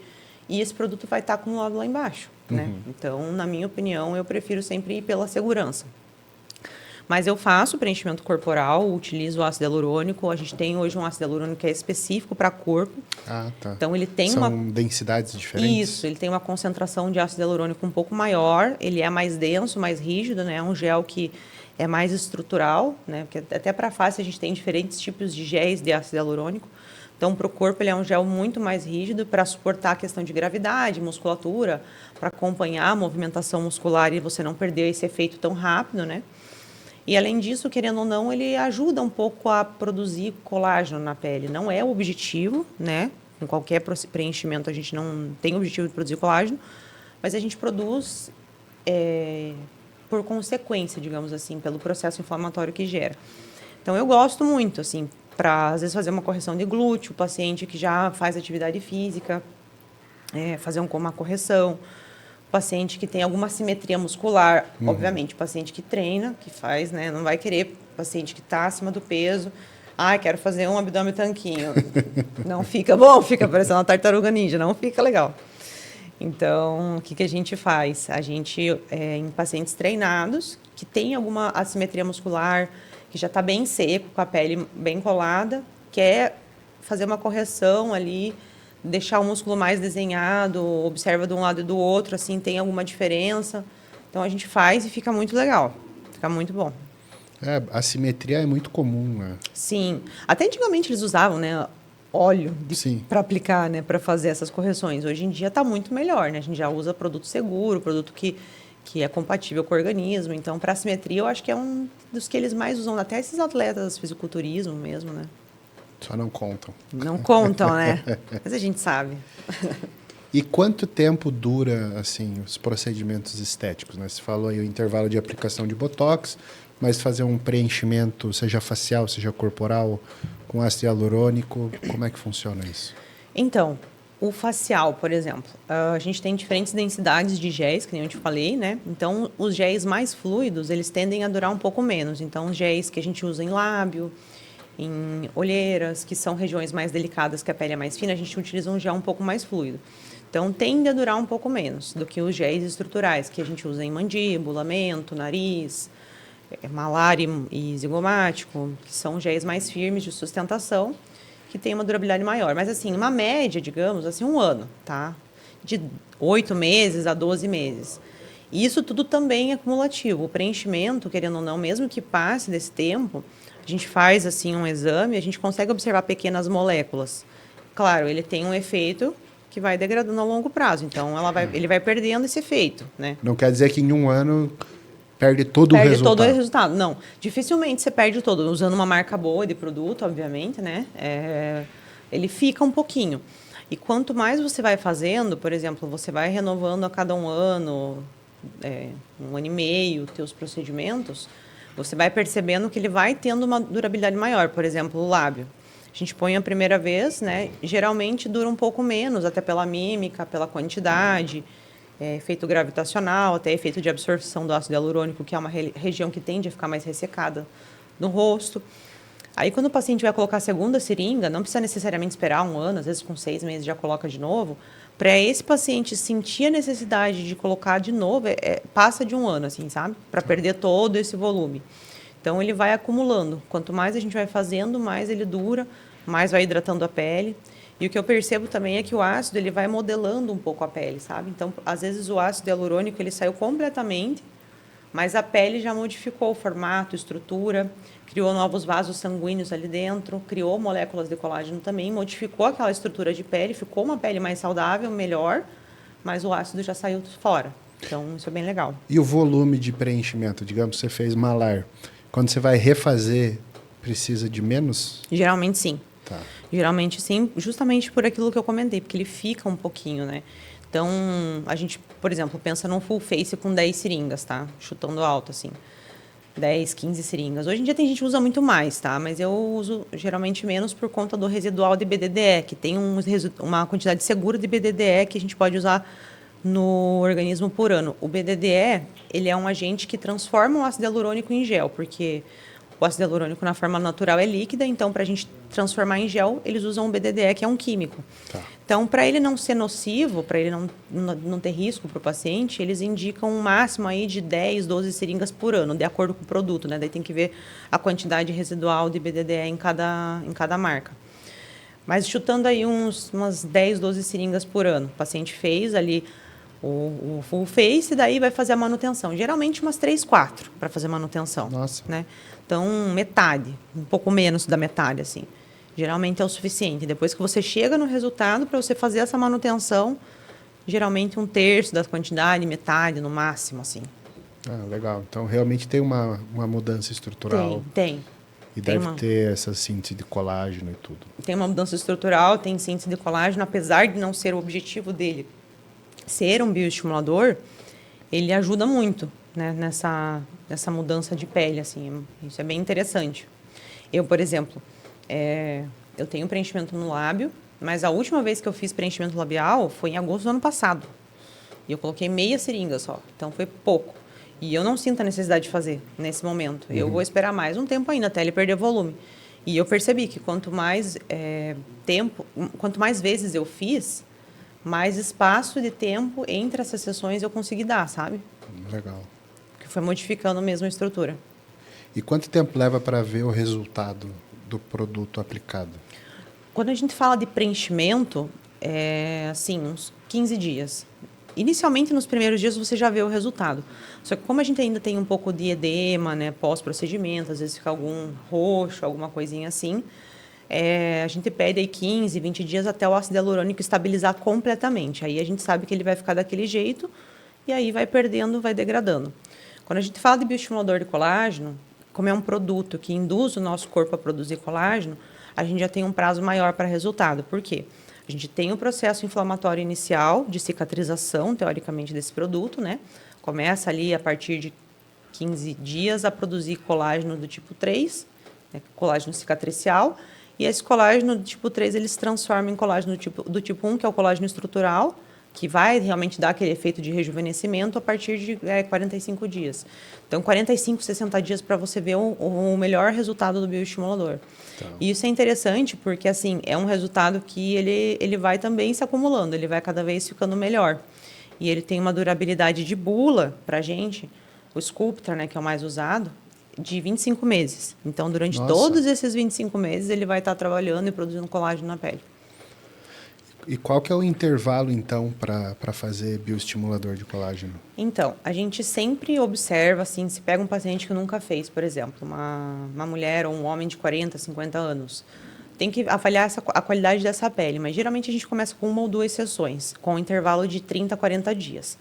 e esse produto vai estar acumulado lá embaixo, né? Então, na minha opinião, eu prefiro sempre ir pela segurança. Mas eu faço preenchimento corporal, utilizo o ácido hialurônico. A gente tem hoje um ácido hialurônico que é específico para corpo. Ah, tá. Então, ele tem São densidades diferentes? Isso, ele tem uma concentração de ácido hialurônico um pouco maior. Ele é mais denso, mais rígido, né? É um gel que é mais estrutural, né? Porque até para a face a gente tem diferentes tipos de géis de ácido hialurônico. Então, para o corpo, ele é um gel muito mais rígido para suportar a questão de gravidade, musculatura, para acompanhar a movimentação muscular e você não perder esse efeito tão rápido, né? E, além disso, querendo ou não, ele ajuda um pouco a produzir colágeno na pele. Não é o objetivo, né? Em qualquer preenchimento, a gente não tem o objetivo de produzir colágeno, mas a gente produz por consequência, digamos assim, pelo processo inflamatório que gera. Então, eu gosto muito, assim, para, às vezes, fazer uma correção de glúteo, o paciente que já faz atividade física, fazer uma correção. Paciente que tem alguma assimetria muscular, obviamente, paciente que treina, que faz, né? Não vai querer paciente que está acima do peso. Quero fazer um abdômen tanquinho. Não fica bom, fica parecendo uma tartaruga ninja, não fica legal. Então, o que a gente faz? A gente, em pacientes treinados, que tem alguma assimetria muscular, que já está bem seco, com a pele bem colada, quer fazer uma correção ali, deixar o músculo mais desenhado, observa de um lado e do outro, assim, tem alguma diferença. Então, a gente faz e fica muito legal. Fica muito bom. A simetria é muito comum, né? Sim. Até antigamente eles usavam, né, óleo Sim. para aplicar, né, para fazer essas correções. Hoje em dia está muito melhor, né? A gente já usa produto seguro, produto que é compatível com o organismo. Então, para a simetria, eu acho que é um dos que eles mais usam, até esses atletas fisiculturismo mesmo, né? Só não contam. Não contam, né? Mas a gente sabe. E quanto tempo dura, assim, os procedimentos estéticos, né? Você falou aí o intervalo de aplicação de Botox, mas fazer um preenchimento, seja facial, seja corporal, com ácido hialurônico, como é que funciona isso? Então, o facial, por exemplo, a gente tem diferentes densidades de géis, que nem eu te falei, né? Então, os géis mais fluidos, eles tendem a durar um pouco menos. Então, os géis que a gente usa em lábio, em olheiras, que são regiões mais delicadas, que a pele é mais fina, a gente utiliza um gel um pouco mais fluido. Então, tende a durar um pouco menos do que os géis estruturais, que a gente usa em mandíbula, mento, nariz, malar e zigomático, que são géis mais firmes de sustentação, que tem uma durabilidade maior. Mas, assim, uma média, digamos, assim, 1 ano, tá? De 8 meses a 12 meses. E isso tudo também é cumulativo. O preenchimento, querendo ou não, mesmo que passe desse tempo, a gente faz, assim, um exame, a gente consegue observar pequenas moléculas. Claro, ele tem um efeito que vai degradando a longo prazo. Então, ele vai perdendo esse efeito, né? Não quer dizer que em um ano perde todo o Perde resultado. todo o resultado. Não, dificilmente você perde todo. Usando uma marca boa de produto, obviamente, né? Ele fica um pouquinho. E quanto mais você vai fazendo, por exemplo, você vai renovando a cada 1 ano, 1 ano e meio, teus procedimentos, você vai percebendo que ele vai tendo uma durabilidade maior. Por exemplo, o lábio. A gente põe a primeira vez, né? Geralmente dura um pouco menos, até pela mímica, pela quantidade, efeito gravitacional, até efeito de absorção do ácido hialurônico, que é uma região que tende a ficar mais ressecada no rosto. Aí, quando o paciente vai colocar a segunda seringa, não precisa necessariamente esperar 1 ano, às vezes com 6 meses já coloca de novo. Para esse paciente sentir a necessidade de colocar de novo, passa de 1 ano, assim, sabe? Para perder todo esse volume. Então, ele vai acumulando. Quanto mais a gente vai fazendo, mais ele dura, mais vai hidratando a pele. E o que eu percebo também é que o ácido ele vai modelando um pouco a pele, sabe? Então, às vezes, o ácido hialurônico ele saiu completamente, mas a pele já modificou o formato, estrutura, criou novos vasos sanguíneos ali dentro, criou moléculas de colágeno também, modificou aquela estrutura de pele, ficou uma pele mais saudável, melhor, mas o ácido já saiu fora. Então, isso é bem legal. E o volume de preenchimento? Digamos que você fez malar. Quando você vai refazer, precisa de menos? Geralmente, sim. Tá. Geralmente, sim, justamente por aquilo que eu comentei, porque ele fica um pouquinho, né? Então, a gente, por exemplo, pensa num full face com 10 seringas, tá? Chutando alto, assim. 10, 15 seringas. Hoje em dia tem gente que usa muito mais, tá? Mas eu uso geralmente menos por conta do residual de BDDE, que tem uma quantidade segura de BDDE que a gente pode usar no organismo por ano. O BDDE, ele é um agente que transforma o ácido hialurônico em gel, porque o ácido hialurônico na forma natural é líquida, então para a gente transformar em gel, eles usam o BDDE, que é um químico. Tá. Então, para ele não ser nocivo, para ele não ter risco para o paciente, eles indicam um máximo aí de 10, 12 seringas por ano, de acordo com o produto, né? Daí tem que ver a quantidade residual de BDDE em cada marca. Mas chutando aí umas 10, 12 seringas por ano. O paciente fez ali o full face, e daí vai fazer a manutenção. Geralmente umas 3, 4 para fazer manutenção. Nossa. Né? Então, metade, um pouco menos da metade, assim. Geralmente é o suficiente. Depois que você chega no resultado, para você fazer essa manutenção, geralmente 1/3 da quantidade, metade no máximo, assim. Ah, legal. Então, realmente tem uma mudança estrutural. Tem. E Tem deve ter essa síntese de colágeno e tudo. Tem uma mudança estrutural, tem síntese de colágeno, apesar de não ser o objetivo dele ser um bioestimulador, ele ajuda muito, né, nessa mudança de pele, assim. Isso é bem interessante. Eu, por exemplo, eu tenho preenchimento no lábio, mas a última vez que eu fiz preenchimento labial foi em agosto do ano passado. E eu coloquei meia seringa só, então foi pouco. E eu não sinto a necessidade de fazer nesse momento. Eu vou esperar mais um tempo ainda até ele perder volume. E eu percebi que quanto mais quanto mais vezes eu fiz, mais espaço de tempo entre essas sessões eu consegui dar, sabe? Legal. Que foi modificando mesmo a estrutura. E quanto tempo leva para ver o resultado do produto aplicado? Quando a gente fala de preenchimento, assim, uns 15 dias. inicialmente, nos primeiros dias, você já vê o resultado. Só que como a gente ainda tem um pouco de edema, né, pós-procedimento, às vezes fica algum roxo, alguma coisinha assim, a gente pede aí 15, 20 dias até o ácido hialurônico estabilizar completamente. Aí a gente sabe que ele vai ficar daquele jeito e aí vai perdendo, vai degradando. Quando a gente fala de bioestimulador de colágeno, como é um produto que induz o nosso corpo a produzir colágeno, a gente já tem um prazo maior para resultado. Por quê? A gente tem o processo inflamatório inicial de cicatrização, teoricamente, desse produto, né? Começa ali a partir de 15 dias a produzir colágeno do tipo 3, né? Colágeno cicatricial, e esse colágeno do tipo 3 ele se transforma em colágeno do tipo 1, que é o colágeno estrutural, que vai realmente dar aquele efeito de rejuvenescimento a partir de 45 dias. Então, 45, 60 dias para você ver o melhor resultado do bioestimulador. Então. E isso é interessante porque, assim, é um resultado que ele vai também se acumulando, ele vai cada vez ficando melhor. E ele tem uma durabilidade de bula para a gente, o Sculptra, né, que é o mais usado, de 25 meses. Então, durante todos esses 25 meses, ele vai estar trabalhando e produzindo colágeno na pele. E qual que é o intervalo, então, para fazer bioestimulador de colágeno? Então, a gente sempre observa, assim, se pega um paciente que nunca fez, por exemplo, uma mulher ou um homem de 40, 50 anos, tem que avaliar a qualidade dessa pele, mas geralmente a gente começa com 1 ou 2 sessões, com um intervalo de 30 a 40 dias.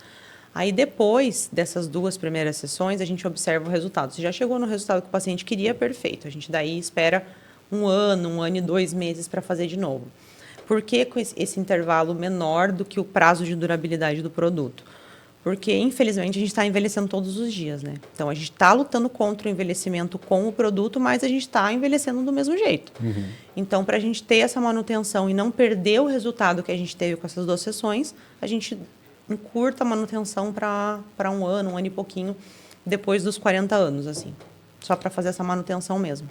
Aí, depois dessas 2 primeiras sessões, a gente observa o resultado. Se já chegou no resultado que o paciente queria, perfeito. A gente daí espera 1 ano e 2 meses para fazer de novo. Por que com esse intervalo menor do que o prazo de durabilidade do produto? Porque, infelizmente, a gente está envelhecendo todos os dias, né? Então, a gente está lutando contra o envelhecimento com o produto, mas a gente está envelhecendo do mesmo jeito. Uhum. Então, para a gente ter essa manutenção e não perder o resultado que a gente teve com essas 2 sessões, a gente encurta a manutenção para 1 ano e pouquinho, depois dos 40 anos, assim. Só para fazer essa manutenção mesmo.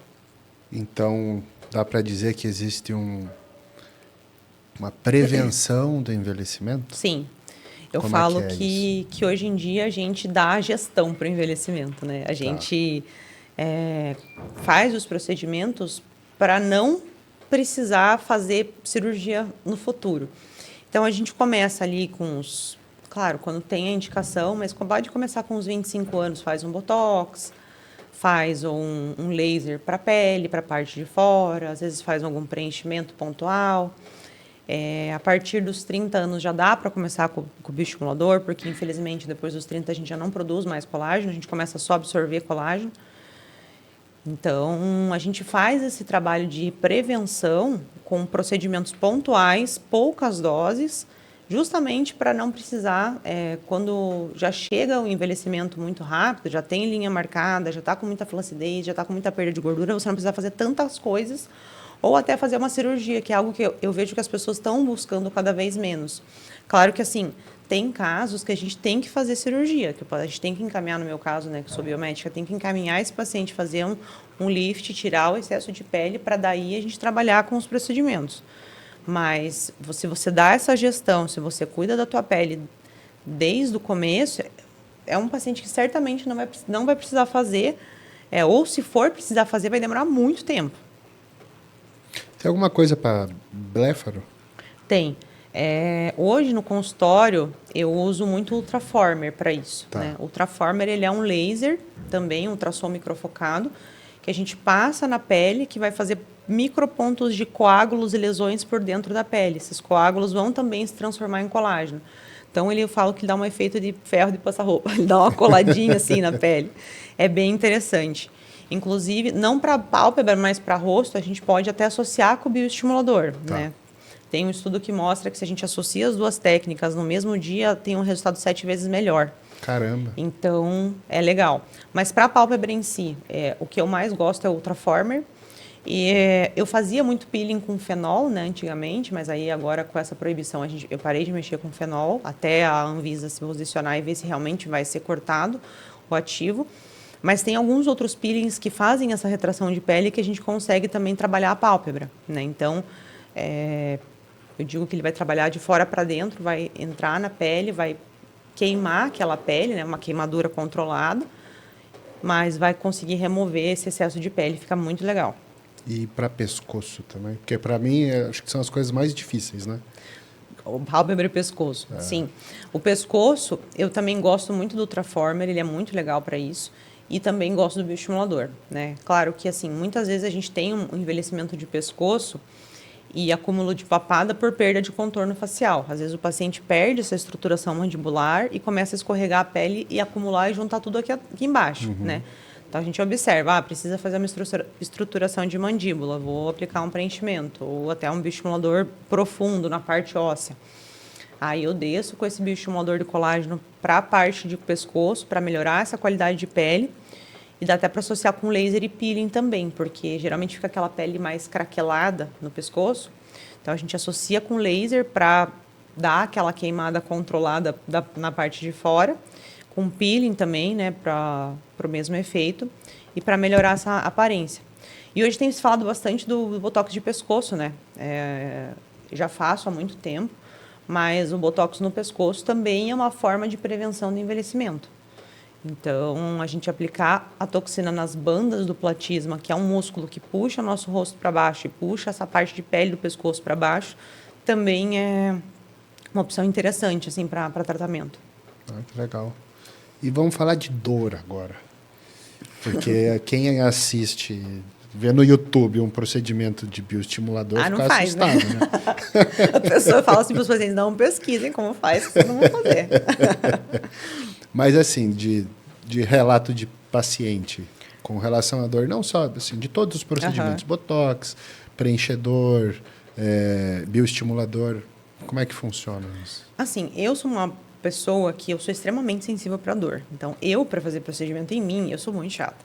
Então, dá para dizer que existe uma prevenção do envelhecimento? Sim. Eu falo que hoje em dia a gente dá a gestão para o envelhecimento, né? A gente faz os procedimentos para não precisar fazer cirurgia no futuro. Então, a gente começa ali com os... Claro, quando tem a indicação, mas pode começar com uns 25 anos, faz um botox, faz um laser para a pele, para a parte de fora, às vezes faz algum preenchimento pontual. A partir dos 30 anos já dá para começar com o bioestimulador, porque, infelizmente, depois dos 30 a gente já não produz mais colágeno, a gente começa só a absorver colágeno. Então, a gente faz esse trabalho de prevenção com procedimentos pontuais, poucas doses, justamente para não precisar, quando já chega o envelhecimento muito rápido, já tem linha marcada, já está com muita flacidez, já está com muita perda de gordura, você não precisa fazer tantas coisas, ou até fazer uma cirurgia, que é algo que eu vejo que as pessoas estão buscando cada vez menos. Claro que, assim, tem casos que a gente tem que fazer cirurgia, que a gente tem que encaminhar, no meu caso, né, que sou biomédica, tem que encaminhar esse paciente, fazer um lift, tirar o excesso de pele, para daí a gente trabalhar com os procedimentos. Mas, se você dá essa gestão, se você cuida da tua pele desde o começo, é um paciente que certamente não vai precisar fazer, ou se for precisar fazer, vai demorar muito tempo. Tem alguma coisa para blefaro? Tem. Hoje, no consultório, eu uso muito o Ultraformer para isso. Tá. Né? O Ultraformer ele é um laser, também um ultrassom microfocado, que a gente passa na pele, que vai fazer micropontos de coágulos e lesões por dentro da pele. Esses coágulos vão também se transformar em colágeno. Então, eu falo que dá um efeito de ferro de passar roupa. Ele dá uma coladinha assim na pele. É bem interessante. Inclusive, não para pálpebra, mas para rosto, a gente pode até associar com o bioestimulador. Tá. Né? Tem um estudo que mostra que se a gente associa as 2 técnicas no mesmo dia, tem um resultado 7 vezes melhor. Caramba! Então, é legal. Mas para a pálpebra em si, o que eu mais gosto é o Ultraformer. E eu fazia muito peeling com fenol, né, antigamente, mas aí agora com essa proibição eu parei de mexer com fenol, até a Anvisa se posicionar e ver se realmente vai ser cortado o ativo. Mas tem alguns outros peelings que fazem essa retração de pele que a gente consegue também trabalhar a pálpebra, né? Então, eu digo que ele vai trabalhar de fora para dentro, vai entrar na pele, vai queimar aquela pele, né? Uma queimadura controlada, mas vai conseguir remover esse excesso de pele, fica muito legal. E para pescoço também? Porque para mim, acho que são as coisas mais difíceis, né? O pálpebra e pescoço, sim. O pescoço, eu também gosto muito do Ultraformer, ele é muito legal para isso. E também gosto do bioestimulador, né? Claro que, assim, muitas vezes a gente tem um envelhecimento de pescoço e acúmulo de papada por perda de contorno facial. Às vezes o paciente perde essa estruturação mandibular e começa a escorregar a pele e acumular e juntar tudo aqui embaixo, né? Então a gente observa, precisa fazer uma estruturação de mandíbula, vou aplicar um preenchimento ou até um bioestimulador profundo na parte óssea. Aí eu desço com esse bioestimulador de colágeno para a parte de pescoço, para melhorar essa qualidade de pele. E dá até para associar com laser e peeling também, porque geralmente fica aquela pele mais craquelada no pescoço. Então a gente associa com laser para dar aquela queimada controlada na parte de fora, com peeling também, né, para o mesmo efeito e para melhorar essa aparência. E hoje tem se falado bastante do botox de pescoço, né? Já faço há muito tempo, mas o botox no pescoço também é uma forma de prevenção do envelhecimento. Então, a gente aplicar a toxina nas bandas do platisma, que é um músculo que puxa o nosso rosto para baixo e puxa essa parte de pele do pescoço para baixo, também é uma opção interessante assim, para tratamento. Que legal. E vamos falar de dor agora. Porque quem assiste, vê no YouTube um procedimento de bioestimulador, não fica faz, assustado, né? A pessoa fala assim para os pacientes, não pesquisem como faz, que vocês não vão fazer. Mas assim, de relato de paciente com relação à dor, não só assim, de todos os procedimentos, botox, preenchedor, bioestimulador, como é que funciona isso? Assim, eu sou uma pessoa que eu sou extremamente sensível para dor. Então, para fazer procedimento em mim, eu sou muito chata.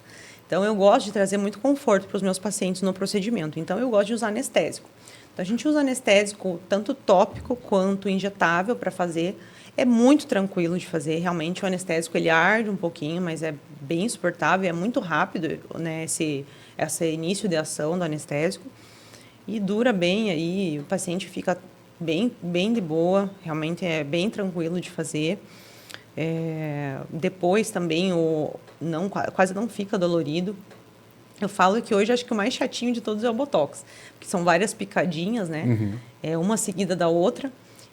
Então, eu gosto de trazer muito conforto para os meus pacientes no procedimento. Então, eu gosto de usar anestésico. Então, a gente usa anestésico tanto tópico quanto injetável para fazer. É muito tranquilo de fazer, realmente o anestésico ele arde um pouquinho, mas é bem suportável, é muito rápido, né, esse início de ação do anestésico e dura bem aí, o paciente fica bem de boa, realmente é bem tranquilo de fazer. Depois também quase não fica dolorido. Eu falo que hoje acho que o mais chatinho de todos é o Botox, porque são várias picadinhas, né? Uma seguida da outra.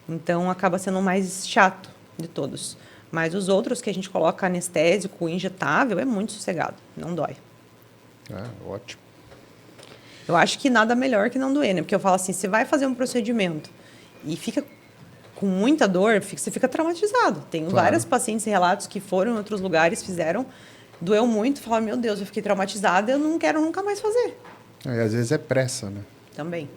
Então, acaba sendo o mais chato de todos. Mas os outros que a gente coloca anestésico, injetável, é muito sossegado, não dói. Ótimo. Eu acho que nada melhor que não doer, né? Porque eu falo assim, você vai fazer um procedimento e fica com muita dor, você fica traumatizado. Tenho vários pacientes e relatos que foram em outros lugares, fizeram, doeu muito, falaram, meu Deus, eu fiquei traumatizada, eu não quero nunca mais fazer. Às vezes é pressa, né? Também.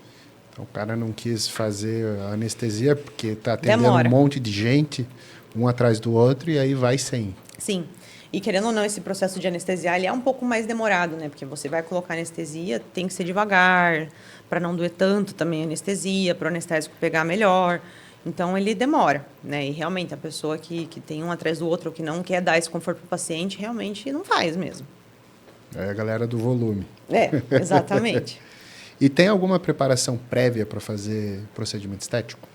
Então, o cara não quis fazer a anestesia porque está atendendo Demora. um monte de gente, um atrás do outro, e aí vai sem. Sim. E querendo ou não, esse processo de anestesiar ele é um pouco mais demorado, né? Porque você vai colocar anestesia, tem que ser devagar, para não doer tanto também a anestesia, para o anestésico pegar melhor. Então, ele demora, né? E realmente, a pessoa que tem um atrás do outro, ou que não quer dar esse conforto para o paciente, realmente não faz mesmo. É a galera do volume. Exatamente. E tem alguma preparação prévia para fazer procedimento estético?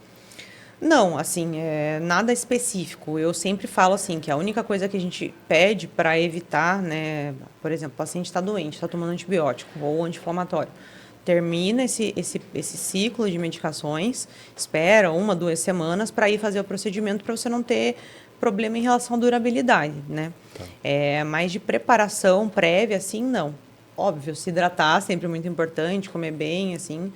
Não, assim, nada específico. Eu sempre falo assim que a única coisa que a gente pede para evitar, né, por exemplo, o paciente está doente, está tomando antibiótico ou anti-inflamatório, termina esse ciclo de medicações, espera 1, 2 semanas para ir fazer o procedimento para você não ter problema em relação à durabilidade, né? Mas de preparação prévia, assim, não. Óbvio, se hidratar sempre é muito importante, comer bem, assim,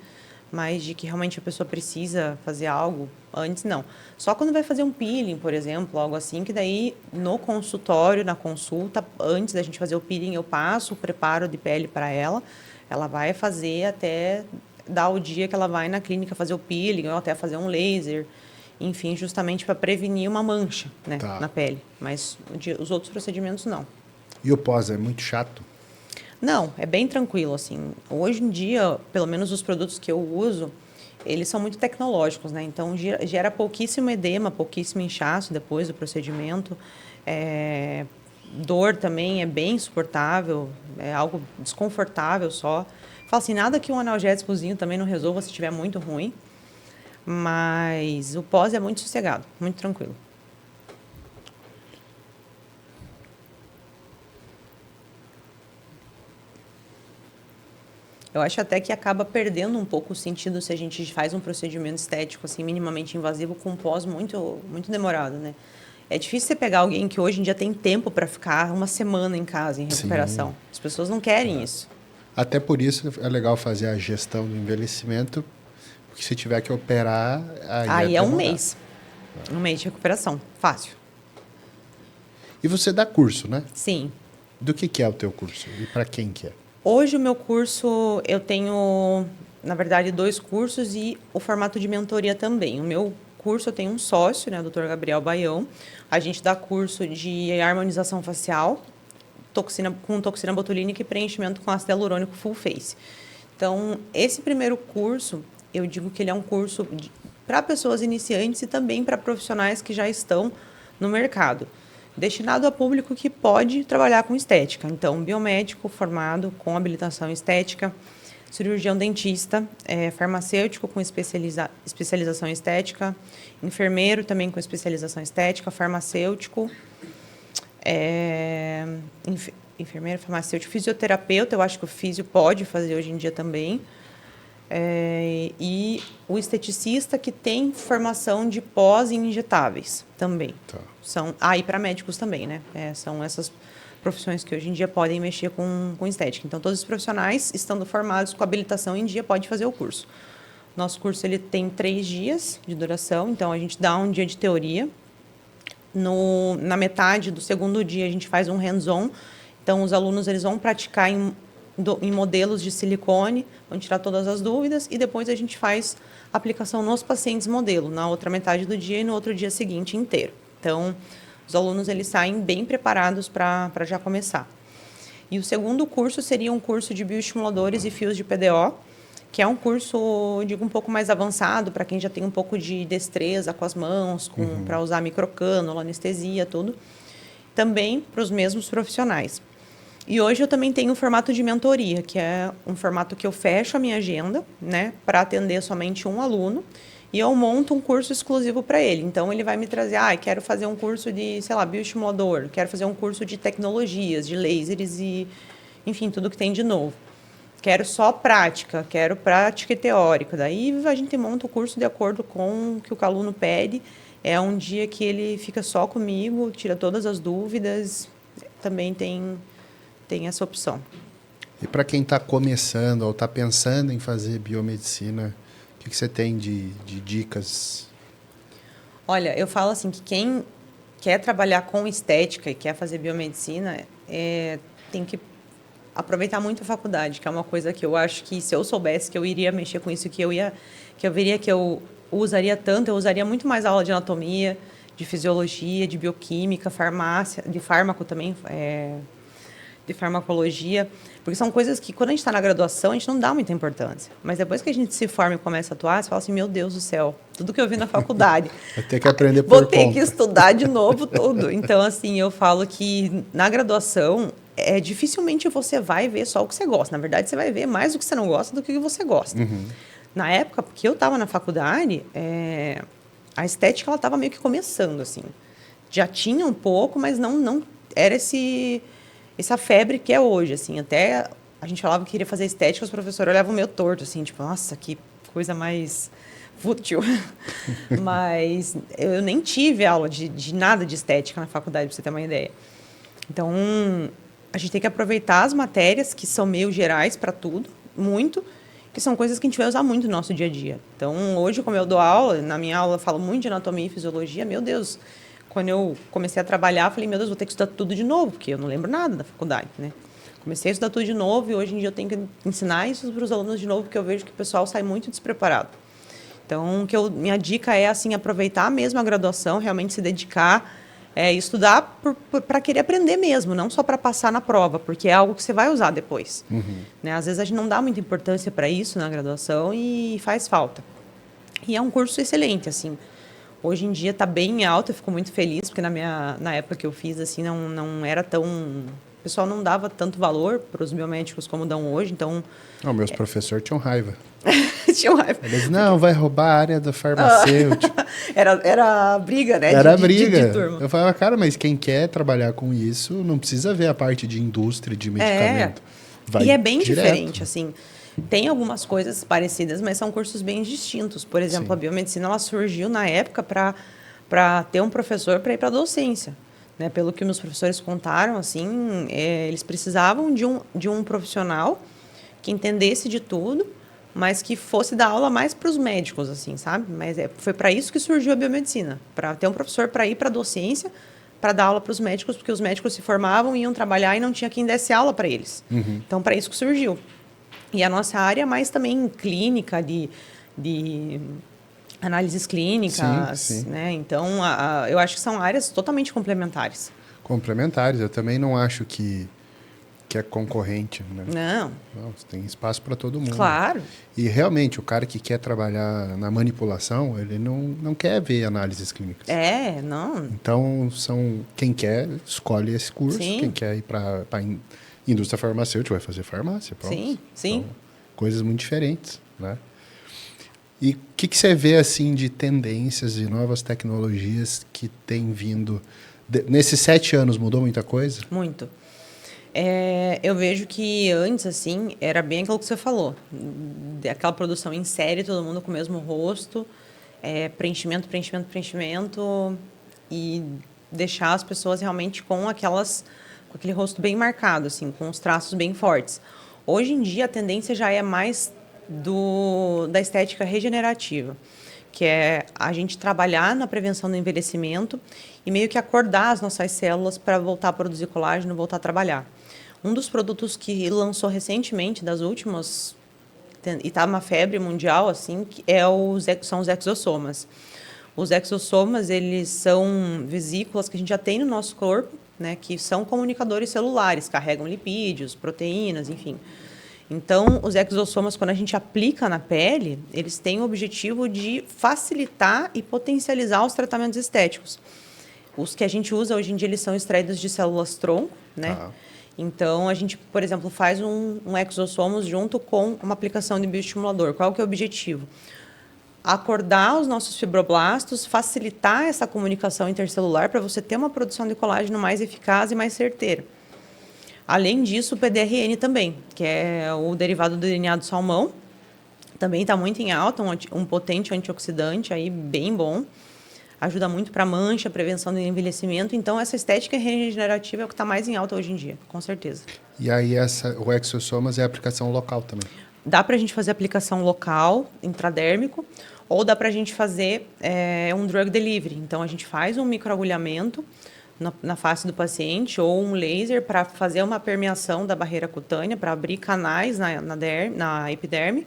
mas de que realmente a pessoa precisa fazer algo antes, não. Só quando vai fazer um peeling, por exemplo, algo assim, que daí no consultório, na consulta, antes da gente fazer o peeling, eu passo o preparo de pele para ela, ela vai fazer até dar o dia que ela vai na clínica fazer o peeling, ou até fazer um laser, enfim, justamente para prevenir uma mancha, né, na pele. Mas os outros procedimentos, não. E o pós é muito chato? Não, é bem tranquilo, assim. Hoje em dia, pelo menos os produtos que eu uso, eles são muito tecnológicos, né? Então, gera pouquíssimo edema, pouquíssimo inchaço depois do procedimento. Dor também é bem suportável, é algo desconfortável só. Falo assim, nada que um analgésicozinho também não resolva se estiver muito ruim. Mas o pós é muito sossegado, muito tranquilo. Eu acho até que acaba perdendo um pouco o sentido se a gente faz um procedimento estético assim minimamente invasivo com um pós muito muito demorado, né? É difícil você pegar alguém que hoje em dia tem tempo para ficar uma semana em casa em recuperação. Sim. As pessoas não querem isso. Até por isso é legal fazer a gestão do envelhecimento, porque se tiver que operar, Aí é um demorar. mês. Um mês de recuperação. Fácil. E você dá curso, né? Sim. Do que é o teu curso e para quem que é? Hoje o meu curso, eu tenho, na verdade, 2 cursos e o formato de mentoria também. O meu curso, eu tenho um sócio, né, o Dr. Gabriel Baião. A gente dá curso de harmonização facial, com toxina botulínica e preenchimento com ácido hialurônico full face. Então, esse primeiro curso, eu digo que ele é um curso para pessoas iniciantes e também para profissionais que já estão no mercado, destinado a público que pode trabalhar com estética. Então, biomédico formado com habilitação estética, cirurgião dentista, farmacêutico com especialização estética, enfermeiro também com especialização estética, farmacêutico, enfermeiro, farmacêutico, fisioterapeuta, eu acho que o físio pode fazer hoje em dia também, e o esteticista que tem formação de pós em injetáveis também. Tá. E para médicos também, né? São essas profissões que hoje em dia podem mexer com estética. Então, todos os profissionais, estando formados com habilitação em dia, podem fazer o curso. Nosso curso ele tem 3 dias de duração, então a gente dá um dia de teoria. Na metade do segundo dia, a gente faz um hands-on. Então, os alunos eles vão praticar em modelos de silicone, vão tirar todas as dúvidas e depois a gente faz a aplicação nos pacientes modelo, na outra metade do dia e no outro dia seguinte inteiro. Então, os alunos eles saem bem preparados para já começar. E o segundo curso seria um curso de bioestimuladores e fios de PDO, que é um curso, digo, um pouco mais avançado para quem já tem um pouco de destreza com as mãos, para usar microcânula, anestesia, tudo. Também para os mesmos profissionais. E hoje eu também tenho um formato de mentoria, que é um formato que eu fecho a minha agenda, né, para atender somente um aluno, e eu monto um curso exclusivo para ele. Então, ele vai me trazer, quero fazer um curso de, sei lá, bioestimulador, quero fazer um curso de tecnologias, de lasers e, enfim, tudo que tem de novo. Quero só prática, quero prática teórica. Daí, a gente monta o curso de acordo com o que o aluno pede. É um dia que ele fica só comigo, tira todas as dúvidas, também tem essa opção. E para quem está começando ou está pensando em fazer biomedicina, o que você tem de dicas? Olha, eu falo assim que quem quer trabalhar com estética e quer fazer biomedicina tem que aproveitar muito a faculdade, que é uma coisa que eu acho que se eu soubesse que eu iria mexer com isso, que eu veria que eu usaria tanto, eu usaria muito mais aula de anatomia, de fisiologia, de bioquímica, farmácia, de fármaco também, de farmacologia, porque são coisas que, quando a gente está na graduação, a gente não dá muita importância. Mas depois que a gente se forma e começa a atuar, você fala assim, meu Deus do céu, tudo que eu vi na faculdade. Vai ter que aprender por Vou conta. ter que estudar de novo tudo. Então, assim, eu falo que na graduação, dificilmente você vai ver só o que você gosta. Na verdade, você vai ver mais o que você não gosta do que o que você gosta. Uhum. Na época, porque eu estava na faculdade, a estética ela estava meio que começando, assim. Já tinha um pouco, mas não era essa febre que é hoje, assim. Até a gente falava que queria fazer estética, os professores olhavam meio torto, assim, tipo, nossa, que coisa mais fútil. Mas eu nem tive aula de nada de estética na faculdade, para você ter uma ideia. Então, a gente tem que aproveitar as matérias que são meio gerais para tudo, muito, que são coisas que a gente vai usar muito no nosso dia a dia. Então, hoje, como eu dou aula, na minha aula eu falo muito de anatomia e fisiologia, meu Deus, quando eu comecei a trabalhar, eu falei, meu Deus, vou ter que estudar tudo de novo, porque eu não lembro nada da faculdade, né? Comecei a estudar tudo de novo e hoje em dia eu tenho que ensinar isso para os alunos de novo, porque eu vejo que o pessoal sai muito despreparado. Então, minha dica é, assim, aproveitar mesmo a graduação, realmente se dedicar, estudar para querer aprender mesmo, não só para passar na prova, porque é algo que você vai usar depois. Uhum. Né? Às vezes a gente não dá muita importância para isso na graduação e faz falta. E é um curso excelente, assim. Hoje em dia está bem alto, eu fico muito feliz, porque na época que eu fiz, assim, não era tão... O pessoal não dava tanto valor para os biomédicos como dão hoje, então... Não, meus professores tinham raiva. Tinham raiva. Eles, não, vai roubar a área do farmacêutico. Era briga, né? Era briga. De turma. Eu falava, cara, mas quem quer trabalhar com isso não precisa ver a parte de indústria, de medicamento. Vai e é bem direto. diferente, assim. Tem algumas coisas parecidas, mas são cursos bem distintos. Por exemplo, Sim. a biomedicina ela surgiu na época para ter um professor para ir para a docência. Né? Pelo que meus professores contaram, assim, eles precisavam de um profissional que entendesse de tudo, mas que fosse dar aula mais para os médicos, assim, sabe? Mas foi para isso que surgiu a biomedicina, para ter um professor para ir para a docência, para dar aula para os médicos, porque os médicos se formavam, iam trabalhar e não tinha quem desse aula para eles. Então, para isso que surgiu. E a nossa área é mais também clínica, de análises clínicas, Sim, sim. né? Então, eu acho que são áreas totalmente complementares. Complementares. Eu também não acho que é concorrente, né? Não, Não, tem espaço para todo mundo. claro. E realmente, o cara que quer trabalhar na manipulação, ele não quer ver análises clínicas. Não. Então, quem quer, escolhe esse curso. Sim. Quem quer ir para a indústria farmacêutica vai fazer farmácia. Pronto. Sim, sim. São coisas muito diferentes, né? E o que você vê assim de tendências e novas tecnologias que têm vindo? Nesses 7 anos mudou muita coisa? Muito. Eu vejo que antes, assim, era bem aquilo que você falou. Aquela produção em série, todo mundo com o mesmo rosto, preenchimento, preenchimento, preenchimento, e deixar as pessoas realmente com aquele rosto bem marcado, assim, com os traços bem fortes. Hoje em dia, a tendência já é mais da estética regenerativa, que é a gente trabalhar na prevenção do envelhecimento e meio que acordar as nossas células para voltar a produzir colágeno, voltar a trabalhar. Um dos produtos que lançou recentemente, das últimas, e está uma febre mundial, assim, são os exossomas. Os exossomas, eles são vesículas que a gente já tem no nosso corpo, né, que são comunicadores celulares, carregam lipídios, proteínas, enfim. Então, os exossomas, quando a gente aplica na pele, eles têm o objetivo de facilitar e potencializar os tratamentos estéticos. Os que a gente usa hoje em dia, eles são extraídos de células-tronco, né? Ah. Então, a gente, por exemplo, faz um exossomos junto com uma aplicação de bioestimulador. Qual que é o objetivo? Acordar os nossos fibroblastos, facilitar essa comunicação intercelular para você ter uma produção de colágeno mais eficaz e mais certeira. Além disso, o PDRN também, que é o derivado do DNA do salmão, também está muito em alta, um potente antioxidante aí bem bom. Ajuda muito para mancha, prevenção do envelhecimento. Então, essa estética regenerativa é o que está mais em alta hoje em dia, com certeza. E aí o exossomas é a aplicação local também? Dá para a gente fazer aplicação local, intradérmico, ou dá para a gente fazer um drug delivery. Então, a gente faz um microagulhamento na face do paciente ou um laser para fazer uma permeação da barreira cutânea, para abrir canais na epiderme,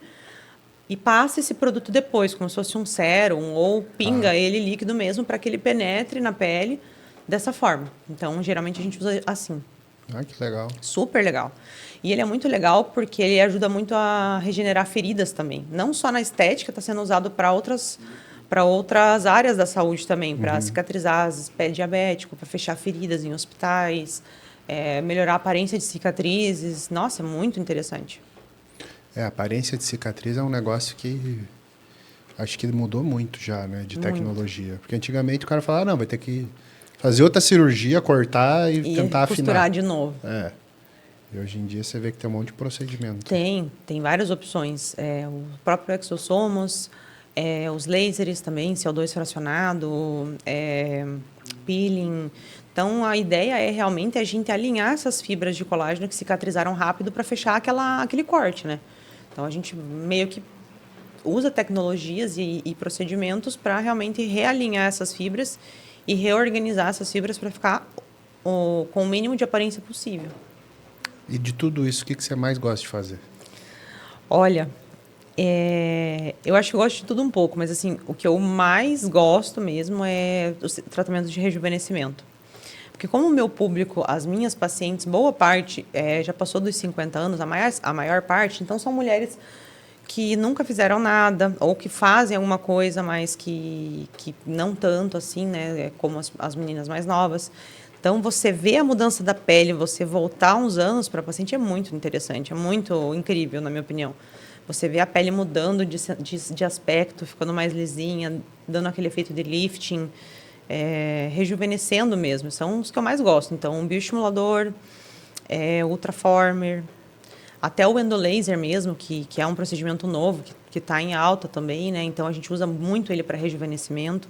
e passa esse produto depois, como se fosse um sérum, ou pinga ele líquido mesmo para que ele penetre na pele dessa forma. Então, geralmente, a gente usa assim. Ah, que legal. Super legal. E ele é muito legal porque ele ajuda muito a regenerar feridas também. Não só na estética, está sendo usado para outras áreas da saúde também, para cicatrizar pé diabético, para fechar feridas em hospitais, melhorar a aparência de cicatrizes. Nossa, é muito interessante. A aparência de cicatriz é um negócio que acho que mudou muito já, né, de tecnologia. Porque antigamente o cara falava, não, vai ter que fazer outra cirurgia, cortar e tentar costurar afinar. de novo. E hoje em dia você vê que tem um monte de procedimento. Tem várias opções. O próprio exossomos, os lasers também, CO2 fracionado, peeling. Então, a ideia é realmente a gente alinhar essas fibras de colágeno que cicatrizaram rápido para fechar aquele corte, né? Então, a gente meio que usa tecnologias e procedimentos para realmente realinhar essas fibras e reorganizar essas fibras para ficar com o mínimo de aparência possível. E de tudo isso, o que você mais gosta de fazer? Olha, eu acho que eu gosto de tudo um pouco, mas assim, o que eu mais gosto mesmo é os tratamentos de rejuvenescimento. Porque como o meu público, as minhas pacientes, boa parte já passou dos 50 anos, a maior parte, então são mulheres que nunca fizeram nada ou que fazem alguma coisa, mas que não tanto assim, né, como as meninas mais novas. Então, você vê a mudança da pele, você voltar uns anos para a paciente é muito interessante, é muito incrível, na minha opinião. Você vê a pele mudando de aspecto, ficando mais lisinha, dando aquele efeito de lifting, rejuvenescendo mesmo. São os que eu mais gosto. Então, um bioestimulador, Ultraformer. Até o endolaser mesmo, que é um procedimento novo, que está em alta também, né? Então, a gente usa muito ele para rejuvenescimento.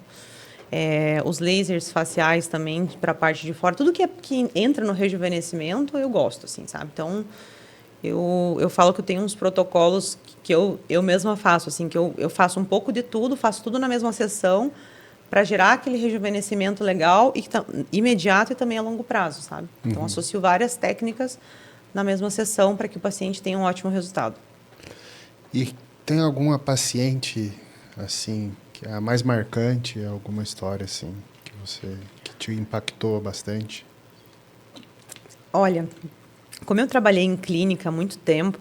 Os lasers faciais também, para a parte de fora. Tudo que entra no rejuvenescimento, eu gosto, assim, sabe? Então, eu falo que eu tenho uns protocolos que eu mesma faço, assim, que eu faço um pouco de tudo, faço tudo na mesma sessão, para gerar aquele rejuvenescimento legal e imediato e também a longo prazo, sabe? Então, associo várias técnicas na mesma sessão para que o paciente tenha um ótimo resultado. E tem alguma paciente, assim, que é a mais marcante, alguma história, assim, que te impactou bastante? Olha, como eu trabalhei em clínica há muito tempo,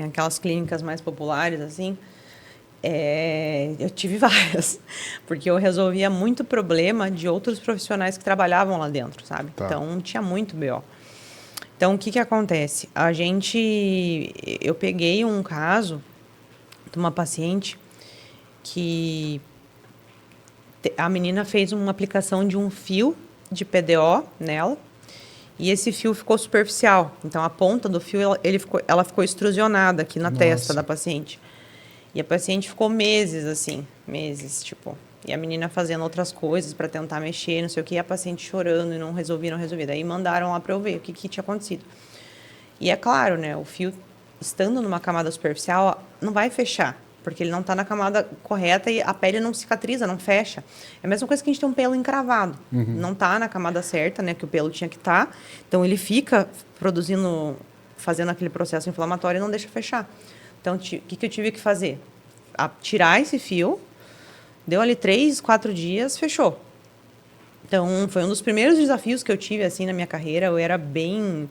aquelas clínicas mais populares, assim, eu tive várias, porque eu resolvia muito problema de outros profissionais que trabalhavam lá dentro, sabe? Tá. Então, tinha muito BO. Então, o que acontece? Eu peguei um caso de uma paciente que a menina fez uma aplicação de um fio de PDO nela, e esse fio ficou superficial. Então, a ponta do fio, ela ficou extrusionada aqui na testa da paciente. E a paciente ficou meses, assim, tipo... E a menina fazendo outras coisas para tentar mexer, não sei o que, e a paciente chorando e não resolvia. Daí mandaram lá para eu ver o que tinha acontecido. E é claro, né, o fio, estando numa camada superficial, não vai fechar, porque ele não está na camada correta e a pele não cicatriza, não fecha. É a mesma coisa que a gente tem um pelo encravado. Não está na camada certa, né, que o pelo tinha que estar. Então, ele fica fazendo aquele processo inflamatório e não deixa fechar. Então, o que eu tive que fazer? Tirar esse fio, deu ali 3, 4 dias, fechou. Então, foi um dos primeiros desafios que eu tive, assim, na minha carreira. Eu era bem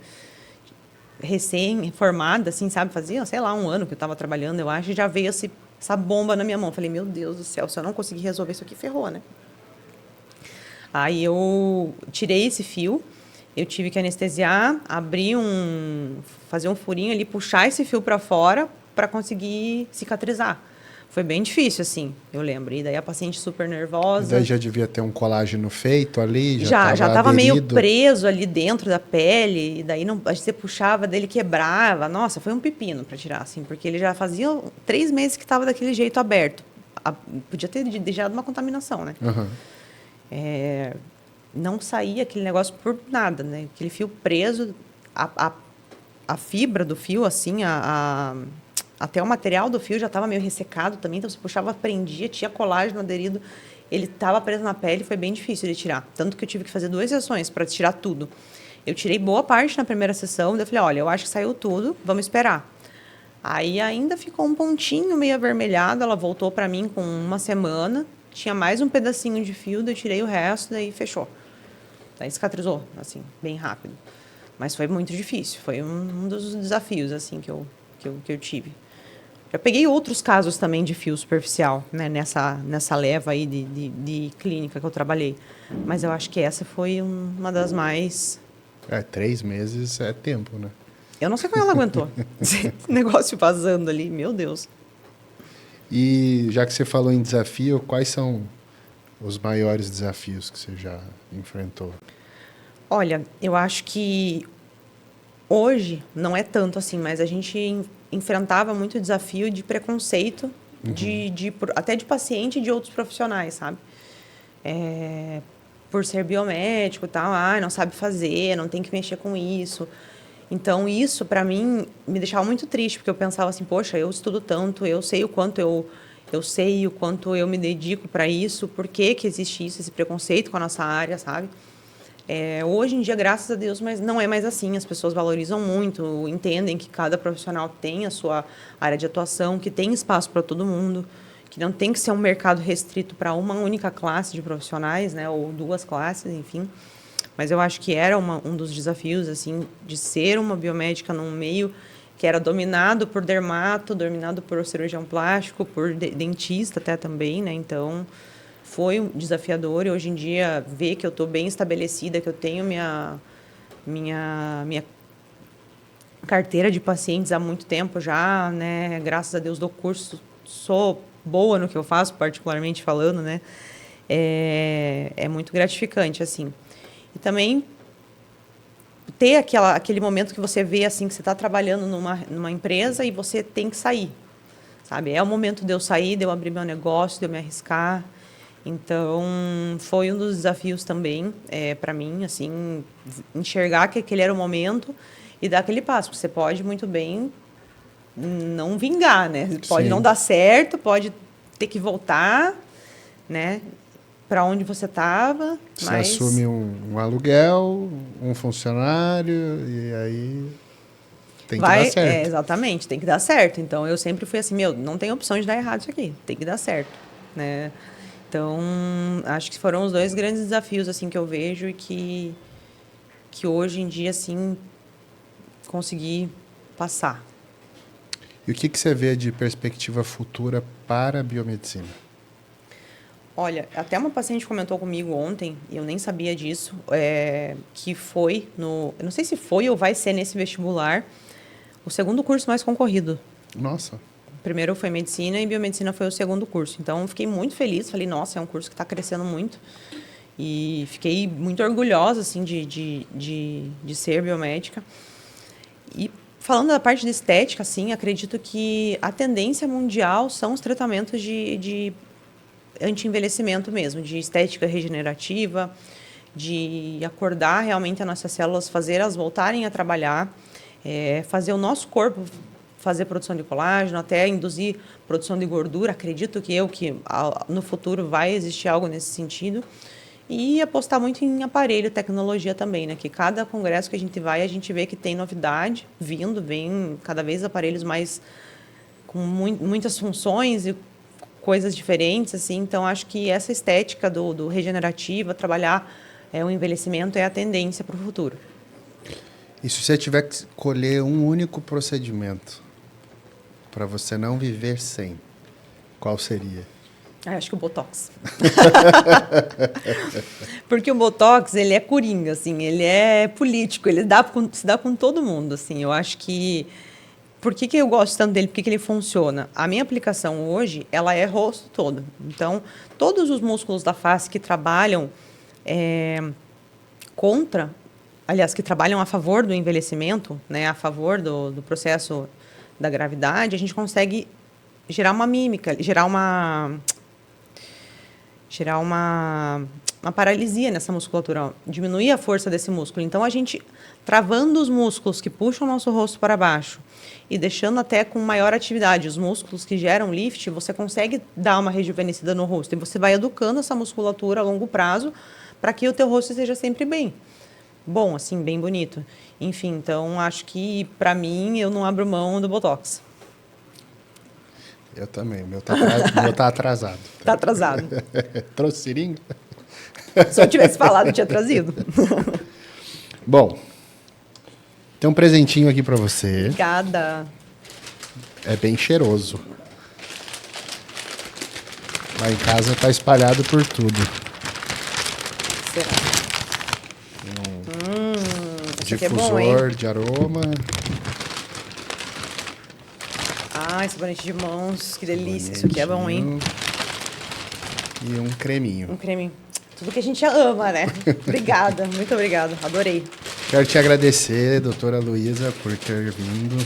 recém-formada, assim, sabe? Fazia, sei lá, 1 ano que eu estava trabalhando, eu acho, e já veio essa bomba na minha mão. Falei, meu Deus do céu, se eu não conseguir resolver isso aqui, ferrou, né? Aí eu tirei esse fio, eu tive que anestesiar, fazer um furinho ali, puxar esse fio para fora para conseguir cicatrizar. Foi bem difícil, assim, eu lembro. E daí a paciente super nervosa. E daí já devia ter um colágeno feito ali? Já estava meio preso ali dentro da pele. E daí você puxava, dele quebrava. Nossa, foi um pepino para tirar, assim. Porque ele já fazia 3 meses que estava daquele jeito aberto. Podia ter deixado uma contaminação, né? Uhum. Não saía aquele negócio por nada, né? Aquele fio preso, a fibra do fio, assim, até o material do fio já estava meio ressecado também, então você puxava, prendia, tinha colágeno aderido, ele estava preso na pele, foi bem difícil de tirar. Tanto que eu tive que fazer 2 sessões para tirar tudo. Eu tirei boa parte na primeira sessão, daí eu falei, olha, eu acho que saiu tudo, vamos esperar. Aí ainda ficou um pontinho meio avermelhado, ela voltou para mim com 1 semana, tinha mais um pedacinho de fio, daí eu tirei o resto, daí fechou. Daí cicatrizou, assim, bem rápido. Mas foi muito difícil, foi um dos desafios, assim, que eu tive. Já peguei outros casos também de fio superficial, né, nessa leva aí de clínica que eu trabalhei. Mas eu acho que essa foi uma das mais... 3 meses é tempo, né? Eu não sei como ela aguentou. Esse negócio vazando ali, meu Deus. E já que você falou em desafio, quais são os maiores desafios que você já enfrentou? Olha, eu acho que hoje não é tanto assim, mas a gente enfrentava muito desafio de preconceito, até de paciente e de outros profissionais, sabe? Por ser biomédico e tal, não sabe fazer, não tem que mexer com isso. Então, isso, para mim, me deixava muito triste, porque eu pensava assim, poxa, eu estudo tanto, eu sei o quanto eu sei, o quanto eu me dedico para isso, por que existe isso, esse preconceito com a nossa área, sabe? Hoje em dia, graças a Deus, mas não é mais assim. As pessoas valorizam muito, entendem que cada profissional tem a sua área de atuação, que tem espaço para todo mundo, que não tem que ser um mercado restrito para uma única classe de profissionais, né, ou 2 classes, enfim. Mas eu acho que era um dos desafios, assim, de ser uma biomédica num meio que era dominado por dermato, dominado por cirurgião plástico, por dentista até também, né? Então, foi um desafiador. E hoje em dia, ver que eu estou bem estabelecida, que eu tenho minha carteira de pacientes há muito tempo já, né? Graças a Deus dou curso, sou boa no que eu faço, particularmente falando, né? É muito gratificante, assim. E também ter aquele momento que você vê assim que você está trabalhando numa empresa e você tem que sair, sabe? É o momento de eu sair, de eu abrir meu negócio, de eu me arriscar. Então, foi um dos desafios também para mim, assim, enxergar que aquele era o momento e dar aquele passo. Você pode muito bem não vingar, né? Pode Sim. não dar certo, pode ter que voltar, né? Para onde você estava, Você mas assume um aluguel, um funcionário, e aí tem que dar certo. exatamente, tem que dar certo. Então eu sempre fui assim, não tem opção de dar errado isso aqui, tem que dar certo, né? Então acho que foram os 2 grandes desafios assim que eu vejo e que hoje em dia assim consegui passar. E o que você vê de perspectiva futura para a biomedicina? Olha, até uma paciente comentou comigo ontem, e eu nem sabia disso, que foi eu não sei se foi ou vai ser nesse vestibular, o segundo curso mais concorrido. Nossa. O primeiro foi medicina e biomedicina foi o segundo curso. Então, eu fiquei muito feliz. Falei, nossa, é um curso que está crescendo muito. E fiquei muito orgulhosa, assim, de ser biomédica. E falando da parte de estética, assim, acredito que a tendência mundial são os tratamentos de anti-envelhecimento mesmo, de estética regenerativa, de acordar realmente as nossas células, fazer elas voltarem a trabalhar, fazer o nosso corpo fazer produção de colágeno, até induzir produção de gordura. Acredito que no futuro vai existir algo nesse sentido. E apostar muito em aparelho, tecnologia também, né? Que cada congresso que a gente vai, a gente vê que tem novidade vem cada vez aparelhos mais com muitas funções e coisas diferentes, assim. Então, acho que essa estética do regenerativo, trabalhar o envelhecimento é a tendência para o futuro. E se você tiver que escolher um único procedimento para você não viver sem, qual seria? Acho que o Botox. Porque o Botox, ele é coringa, assim, ele é político, ele se dá com todo mundo, assim. Eu acho que... Por que eu gosto tanto dele? Por que ele funciona? A minha aplicação hoje, ela é rosto todo. Então, todos os músculos da face que trabalham que trabalham a favor do envelhecimento, né, a favor do processo da gravidade, a gente consegue gerar uma mímica, gerar uma paralisia nessa musculatura, diminuir a força desse músculo. Então, a gente, travando os músculos que puxam o nosso rosto para baixo e deixando até com maior atividade os músculos que geram lift, você consegue dar uma rejuvenescida no rosto. E você vai educando essa musculatura a longo prazo para que o teu rosto esteja sempre bom, assim, bem bonito. Enfim, então, acho que, para mim, eu não abro mão do Botox. Eu também. O meu tá atrasado. Tá atrasado. Trouxe seringa? Se eu tivesse falado, eu tinha trazido. Bom, tem um presentinho aqui para você. Obrigada. É bem cheiroso. Lá em casa tá espalhado por tudo. Será? Esse aqui é bom, Difusor hein? de aroma. Sabonete de mãos, que delícia. Isso aqui é bom, hein? E um creminho. Um creme. Tudo que a gente ama, né? Obrigada, muito obrigada. Adorei. Quero te agradecer, doutora Luísa, por ter vindo.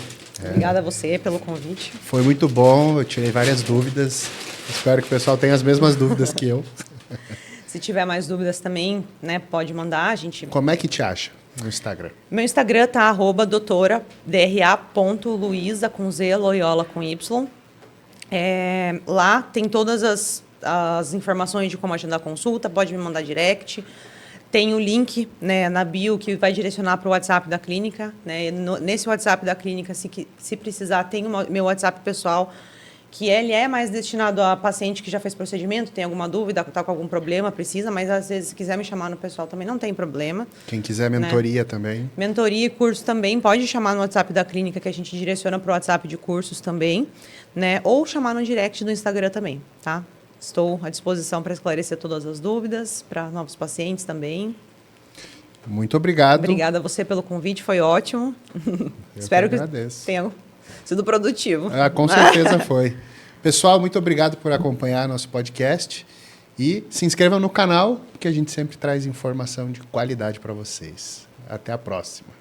Obrigada a você pelo convite. Foi muito bom, eu tirei várias dúvidas. Espero que o pessoal tenha as mesmas dúvidas que eu. Se tiver mais dúvidas também, né, pode mandar. A gente... Como é que te acha no Instagram? Meu Instagram tá @doutora_dra.luiza com Z, Loyola com Y. Lá tem todas as informações de como agendar a consulta, pode me mandar direct. Tem o link, né, na bio que vai direcionar para o WhatsApp da clínica. Né? Nesse WhatsApp da clínica, se precisar, tem o meu WhatsApp pessoal, que ele é mais destinado a paciente que já fez procedimento, tem alguma dúvida, está com algum problema, precisa, mas às vezes se quiser me chamar no pessoal também não tem problema. Quem quiser mentoria, né? Também. Mentoria e curso também, pode chamar no WhatsApp da clínica, que a gente direciona para o WhatsApp de cursos também, né? Ou chamar no direct do Instagram também, tá? Estou à disposição para esclarecer todas as dúvidas, para novos pacientes também. Muito obrigado. Obrigada a você pelo convite, foi ótimo. Espero que tenha sido produtivo. Com certeza foi. Pessoal, muito obrigado por acompanhar nosso podcast. E se inscrevam no canal, que a gente sempre traz informação de qualidade para vocês. Até a próxima.